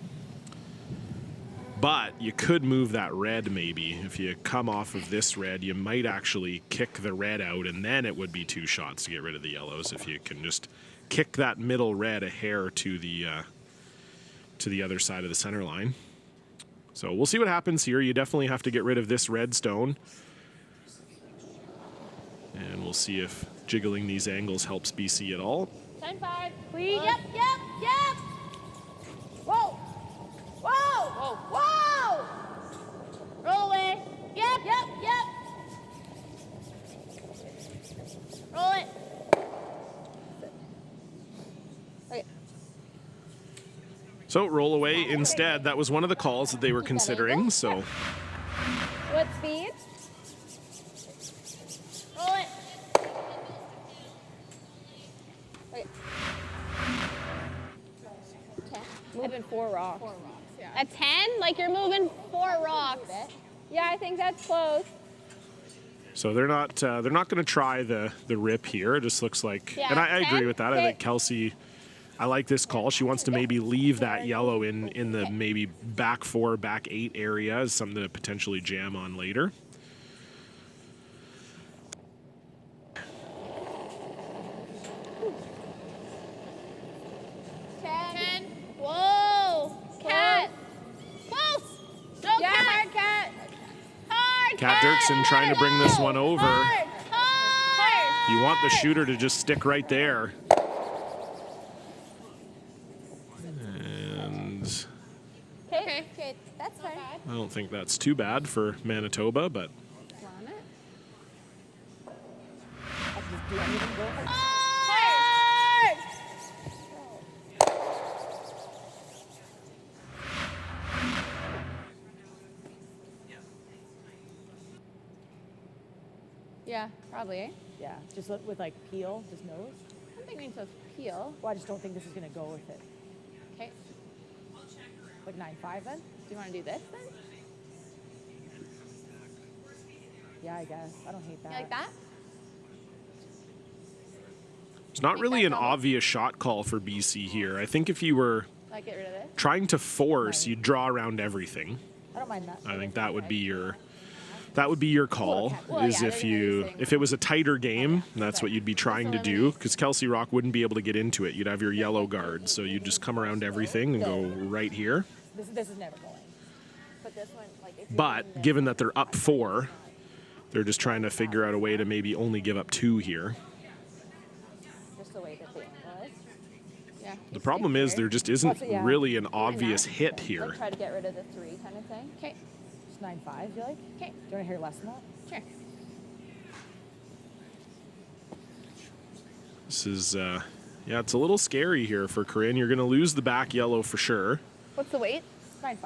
But you could move that red maybe. If you come off of this red, you might actually kick the red out, and then it would be 2 shots to get rid of the yellows if you can just kick that middle red a hair to the other side of the center line. So we'll see what happens here. You definitely have to get rid of this red stone. And we'll see if jiggling these angles helps BC at all. 10-5. Please. Yep. Whoa! Whoa! Whoa! Roll away. Yep. Roll it. So roll away instead. That was one of the calls that they were considering. So What speed? Roll it. Moving 4 rocks. A 10? Like you're moving 4 rocks. Yeah, I think that's close. So they're not going to try the rip here. It just looks like, Yeah, and I agree 10? with that. I think Kelsey, I like this call. She wants to maybe leave that yellow in the maybe back 4, back 8 area as something to potentially jam on later. Whoa! Cat! Close! No, Yeah, cat! hard cat. Hard Kat Dirksen trying to bring this one over. Hard! You want the shooter to just stick right there. And Okay, that's fine. I don't think that's too bad for Manitoba, but Hard! Yeah, probably, eh? Yeah, just with like peel, just nose. I'm thinking to peel. Well, I just don't think this is gonna go with it. Okay. Like 9.5 then? Do you want to do this then? Yeah, I guess. I don't hate that. You like that? it's not really an obvious shot call for BC here. I think if you were Like get rid of this? trying to force, you'd draw around everything. I don't mind that. I think that would be your call. Well, is yeah, if they're you using- if it was a tighter game, that's what you'd be trying to do. Because Kelsey Rock wouldn't be able to get into it. You'd have your yellow guard, so you'd just come around everything and go right here. This is never going. But this one, like, if you're doing But this, given that they're up 4, they're just trying to figure out a way to maybe only give up 2 here. just the way that the angle is. Yeah. The problem is there just isn't Yeah. really an obvious hit Like, here. try to get rid of the 3 kind of thing. Okay. Just 9.5, you like? Okay. Do you want to hear less than that? Sure. This is, yeah, it's a little scary here for Corinne. You're going to lose the back yellow for sure. What's the weight? 9.5.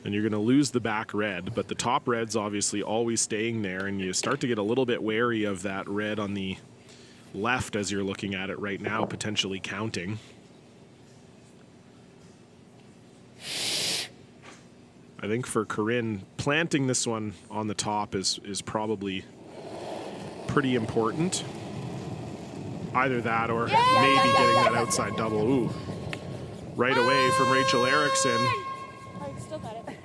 And you're going to lose the back red, but the top red's obviously always staying there, and you start to get a little bit wary of that red on the left as you're looking at it right now, potentially counting. I think for Corinne, planting this one on the top is probably pretty important. Either that or maybe getting that outside double. Ooh. Right away from Rachel Erickson. Oh, you still got it.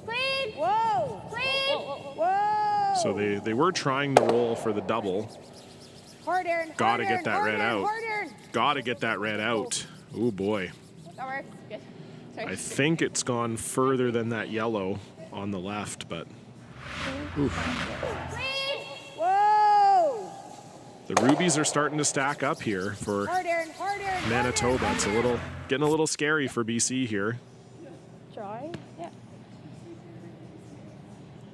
Clean! Whoa! Clean! Whoa! So they were trying to roll for the double. Hard, Aaron. Gotta hard, get that Aaron, red hard, out. Aaron, hard, Aaron. Gotta get that red out. Oh boy. That works. Good. Sorry. I think it's gone further than that yellow on the left, but Whoa! the rubies are starting to stack up here for Hard, Aaron. Hard, Aaron. Manitoba. It's getting a little scary for BC here. Drawing? Yeah.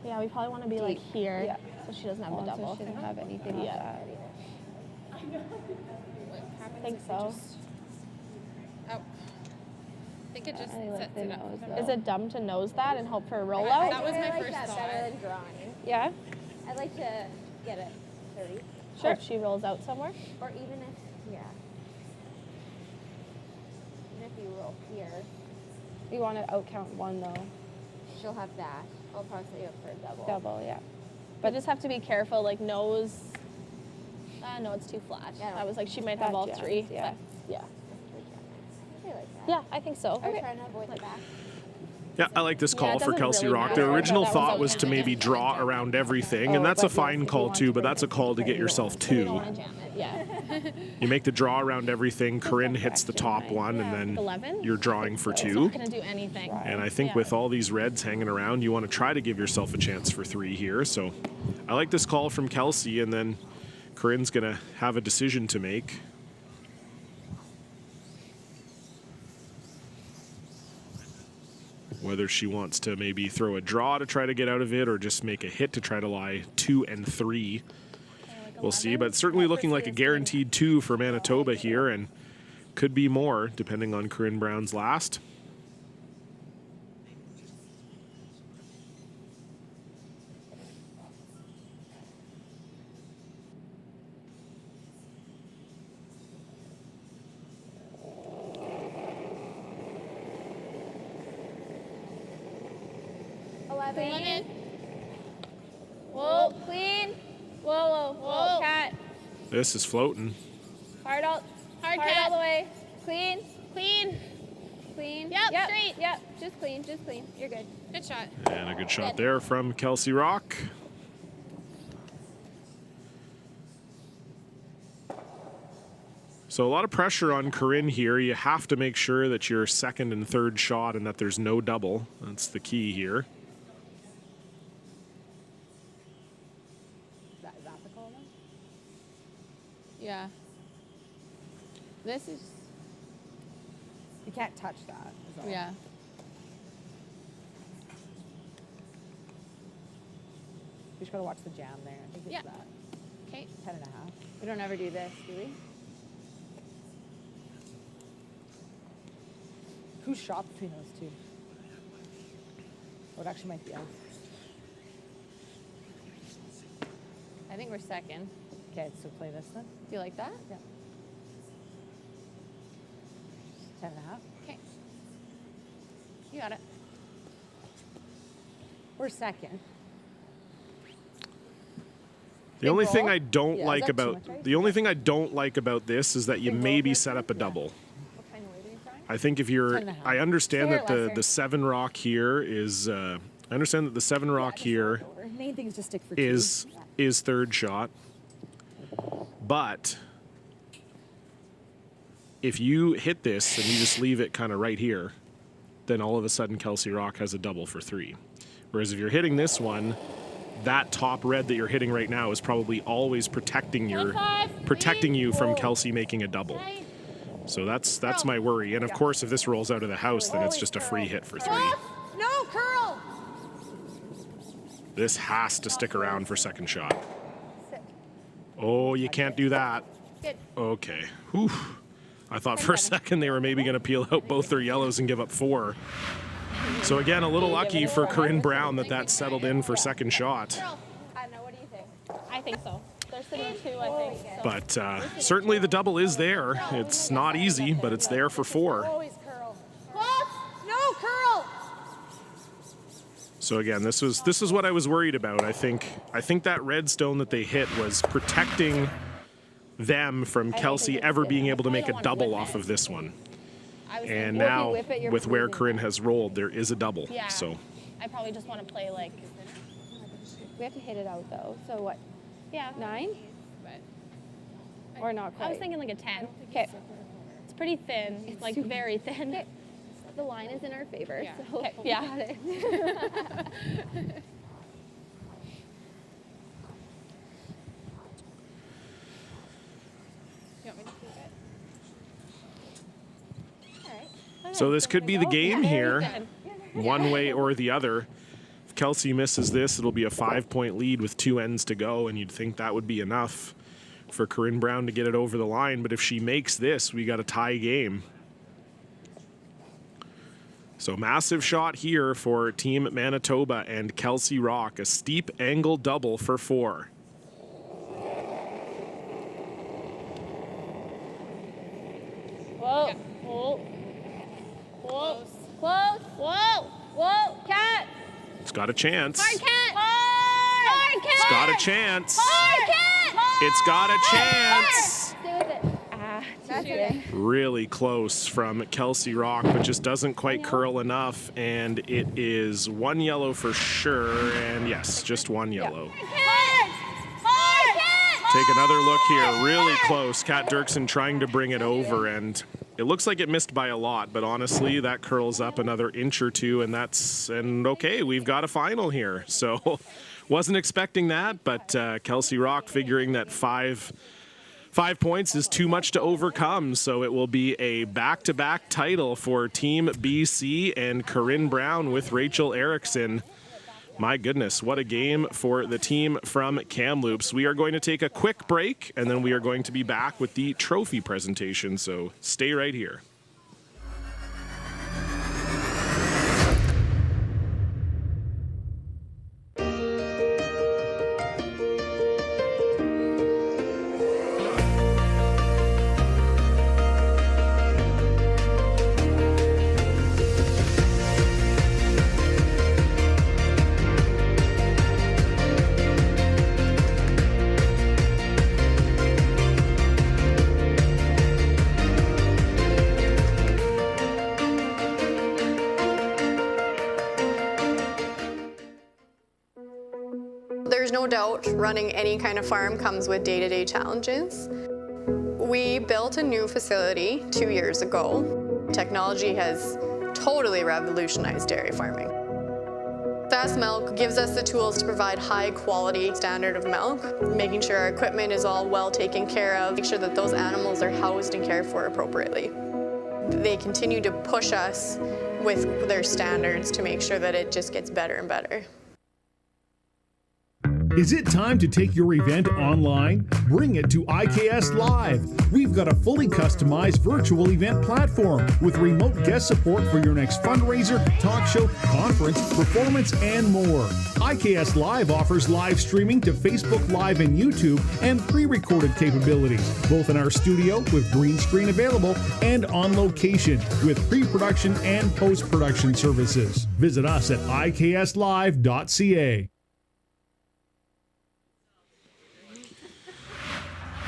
Yeah, we probably want to be like here. Yeah. So she doesn't have the So double. she doesn't have anything like that. I think so. I think it just I like sets the it up. nose. Is it dumb to nose that and hope for a rollout? That was my I like first that thought. better than drawing. Yeah. I'd like to get it 30. Sure. If she rolls out somewhere. Or even if, yeah. Even if you roll here, We want to outcount 1 though. she'll have that. I'll probably say up for a double. Double, yeah. But just have to be careful, like nose. No, it's too flat. Yeah, I was like, she might have all Gotcha. 3. Yeah. but yeah. I like that. Yeah, I think so. Are we trying to avoid the back? Yeah, I like this Yeah, call it for doesn't Kelsey really Rock. matter, The but original that was thought okay. was to maybe draw around everything, and that's a fine call too, but that's a call to get yourself We don't 2. want to jam it. Yeah. You make the draw around everything, Corinne hits the top one, and then 11? you're drawing for It's 2. not going to do anything. And I think Yeah. with all these reds hanging around, you want to try to give yourself a chance for 3 here. So I like this call from Kelsey, and then Corinne's going to have a decision to make. whether she wants to maybe throw a draw to try to get out of it or just make a hit to try to lie 2 and 3. We'll see, but certainly looking like a guaranteed 2 for Manitoba here, and could be more depending on Corinne Brown's last. Clean. Whoa, clean. Whoa, whoa, whoa, cat. This is floating. Hard all the way. Clean, clean, clean. Yep, straight. Yep, just clean, just clean. You're good. Good shot. And a good shot there from Kelsey Rock. So a lot of pressure on Corinne here. You have to make sure that your second and third shot and that there's no double. That's the key here. Is that the call then? Yeah. This is, You can't touch that. Is all. yeah. We just gotta watch the jam there. I think it's Yeah. that. Okay. 10.5. We don't ever do this, do we? Who's shot between those two? Oh, it actually might be us. I think we're second. Okay, so play this then. Do you like that? Yeah. 10.5. Okay. You got it. We're second. The only roll? thing I don't Yeah, is like that too about much ice? the only thing I don't like about this is that you Big roll maybe here, set up a yeah. double. What kind of weight are you trying? I think if you're, 10.5. I understand that Stay the lesser. 7 rock here is, I understand that the 7 rock here Main thing is just stick for is two. third shot, but if you hit this and you just leave it kind of right here, then all of a sudden Kelsey Rock has a double for 3. Whereas if you're hitting this one, that top red that you're hitting right now is probably always protecting you from Kelsey making a double. So that's my worry. And of course, if this rolls out of the house, then it's just a free hit for 3. No, curl! This has to stick around for second shot. Oh, you can't do that. Good. Okay. Whew. I thought for a second they were maybe going to peel out both their yellows and give up 4. So again, a little lucky for Corinne Brown that settled in for second shot. I don't know, what do you think? I think so. They're sitting 2, I think. So. But certainly the double is there. It's not easy, but it's there for 4. Always curl. No, curl! So again, this is what I was worried about. I think that red stone that they hit was protecting them from Kelsey ever being able to make a double off of this one. And now, with where Corinne has rolled, there is a double. Yeah. So I probably just want to play like. We have to hit it out though. So what? Yeah. 9? Or not quite? I was thinking like a 10. Okay. It's pretty thin. It's like very thin. Okay. The line is in our favor. Yeah. So Okay. we got it. So this could be the game here, one way or the other. If Kelsey misses this, it'll be a 5-point lead with 2 ends to go, and you'd think that would be enough for Corinne Brown to get it over the line. But if she makes this, we got a tie game. So massive shot here for Team Manitoba and Kelsey Rock, a steep angle double for 4. Whoa. Whoa. Whoa. Close. Whoa. Whoa. Cat. It's got a chance. Hard cat. Hard cat. It's got a chance. Hard cat. It's got a chance. Stay with it. That's it. Really close from Kelsey Rock, but just doesn't quite curl enough. And it is 1 yellow for sure. And yes, just 1 yellow. Take another look here. Really close. Kat Dirksen trying to bring it over, and it looks like it missed by a lot, but honestly, that curls up another inch or 2, and okay, we've got a final here. So wasn't expecting that, but Kelsey Rock figuring that 5 5 points is too much to overcome, so it will be a back-to-back title for Team BC and Corinne Brown with Rachel Erickson. My goodness, what a game for the team from Kamloops. We are going to take a quick break, and then we are going to be back with the trophy presentation, so stay right here. There's no doubt running any kind of farm comes with day-to-day challenges. We built a new facility 2 years ago. Technology has totally revolutionized dairy farming. Fast Milk gives us the tools to provide high quality standard of milk, making sure our equipment is all well taken care of, make sure that those animals are housed and cared for appropriately. They continue to push us with their standards to make sure that it just gets better and better. Is it time to take your event online? Bring it to IKS Live. We've got a fully customized virtual event platform with remote guest support for your next fundraiser, talk show, conference, performance, and more. IKS Live offers live streaming to Facebook Live and YouTube and pre-recorded capabilities, both in our studio with green screen available and on location with pre-production and post-production services. Visit us at ikslive.ca.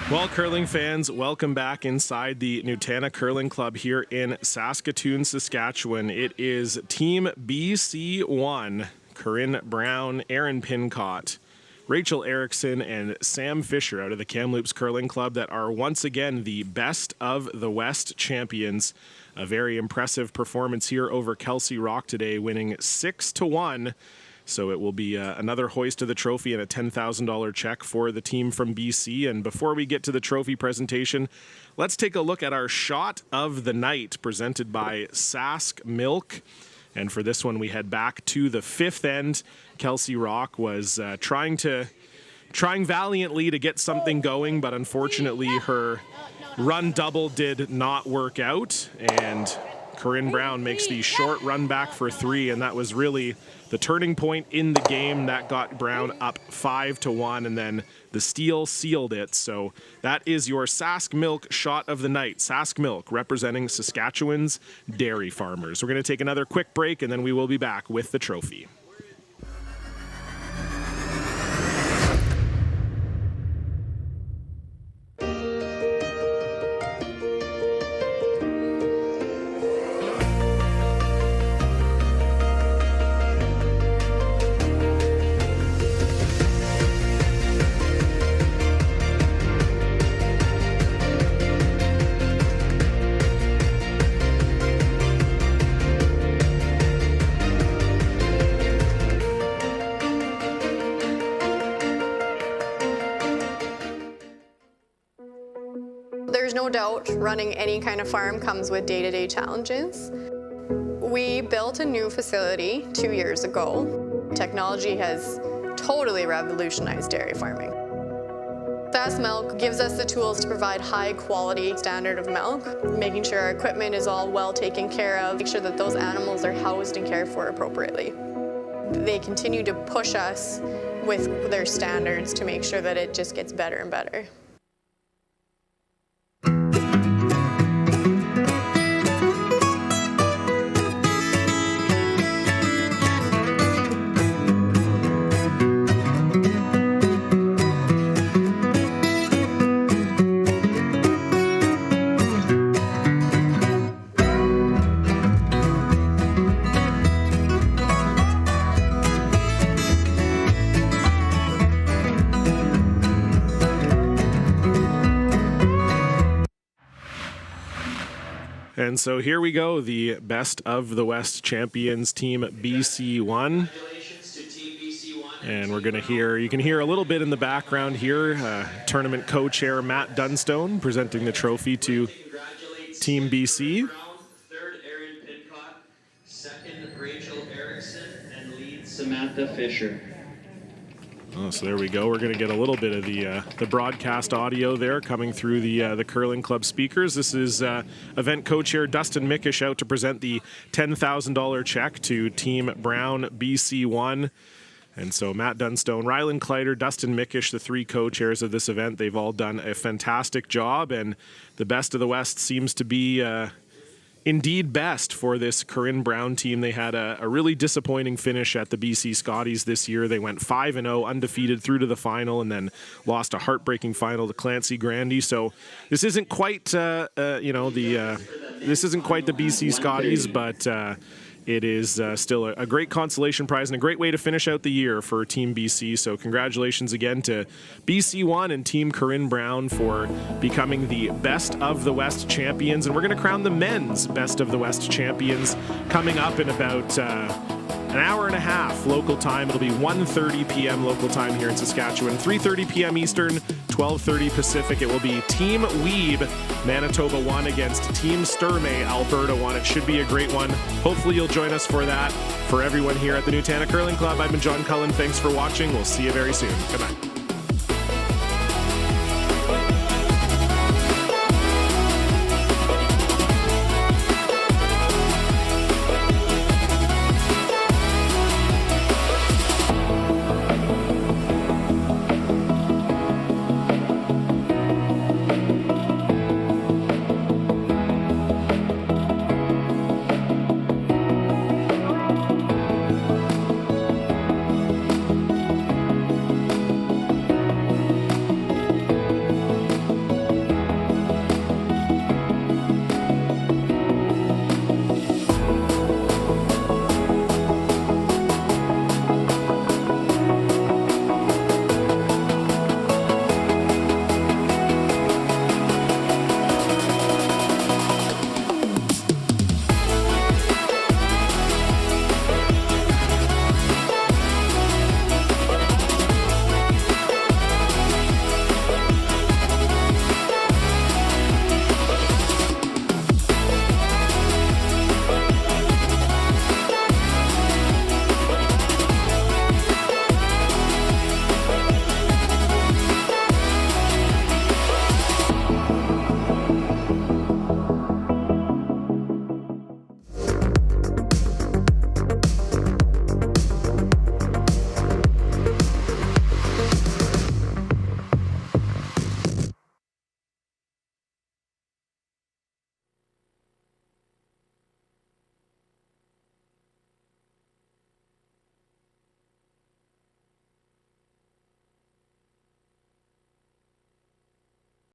Well, curling fans, welcome back inside the Nutana Curling Club here in Saskatoon, Saskatchewan. It is Team BC 1, Corinne Brown, Aaron Pincott, Rachel Erickson, and Sam Fisher out of the Kamloops Curling Club that are once again the best of the West champions. A very impressive performance here over Kelsey Rock today, winning 6-1. So it will be another hoist of the trophy and a $10,000 check for the team from BC. And before we get to the trophy presentation, let's take a look at our shot of the night presented by Sask Milk. And for this one, we head back to the fifth end. Kelsey Rock was trying valiantly to get something going, but unfortunately her run double did not work out. And Corinne Brown makes the short run back for 3, and that was really the turning point in the game that got Brown up 5-1, and then the steal sealed it. So that is your Sask Milk shot of the night. Sask Milk representing Saskatchewan's dairy farmers. We're going to take another quick break, and then we will be back with the trophy. There's no doubt running any kind of farm comes with day-to-day challenges. We built a new facility 2 years ago. Technology has totally revolutionized dairy farming. Fast Milk gives us the tools to provide high quality standard of milk, making sure our equipment is all well taken care of, make sure that those animals are housed and cared for appropriately. They continue to push us with their standards to make sure that it just gets better and better. And so here we go, the best of the West champions, Team BC 1. Congratulations to Team BC 1 And we're going to hear, you can hear a little bit in the background here, tournament co-chair Matt Dunstone presenting the trophy to Team BC. Third, Aaron Pincott. Second, Rachel Erickson. And lead, Samantha Fisher. Oh, so there we go. We're going to get a little bit of the broadcast audio there coming through the curling club speakers. This is event co-chair Dustin Mickish out to present the $10,000 check to Team Brown BC1. And so Matt Dunstone, Ryland Kleider, Dustin Mickish, the three co-chairs of this event, they've all done a fantastic job, and the best of the West seems to be indeed best for this Corinne Brown team. They had a really disappointing finish at the BC Scotties this year. They went 5-0, undefeated through to the final, and then lost a heartbreaking final to Clancy Grandy. So this isn't quite, this isn't quite the BC Scotties, but it is still a great consolation prize and a great way to finish out the year for Team BC. So congratulations again to BC1 and Team Corinne Brown for becoming the Best of the West champions. And we're going to crown the men's Best of the West champions coming up in about an hour and a half local time. It'll be 1:30 p.m. local time here in Saskatchewan, 3:30 p.m. Eastern, 12:30 Pacific. It will be Team Weeb, Manitoba 1 against Team Sturmey, Alberta 1. It should be a great one. Hopefully you'll join us for that. For everyone here at the Nutana Curling Club, I've been John Cullen. Thanks for watching. We'll see you very soon. Goodbye.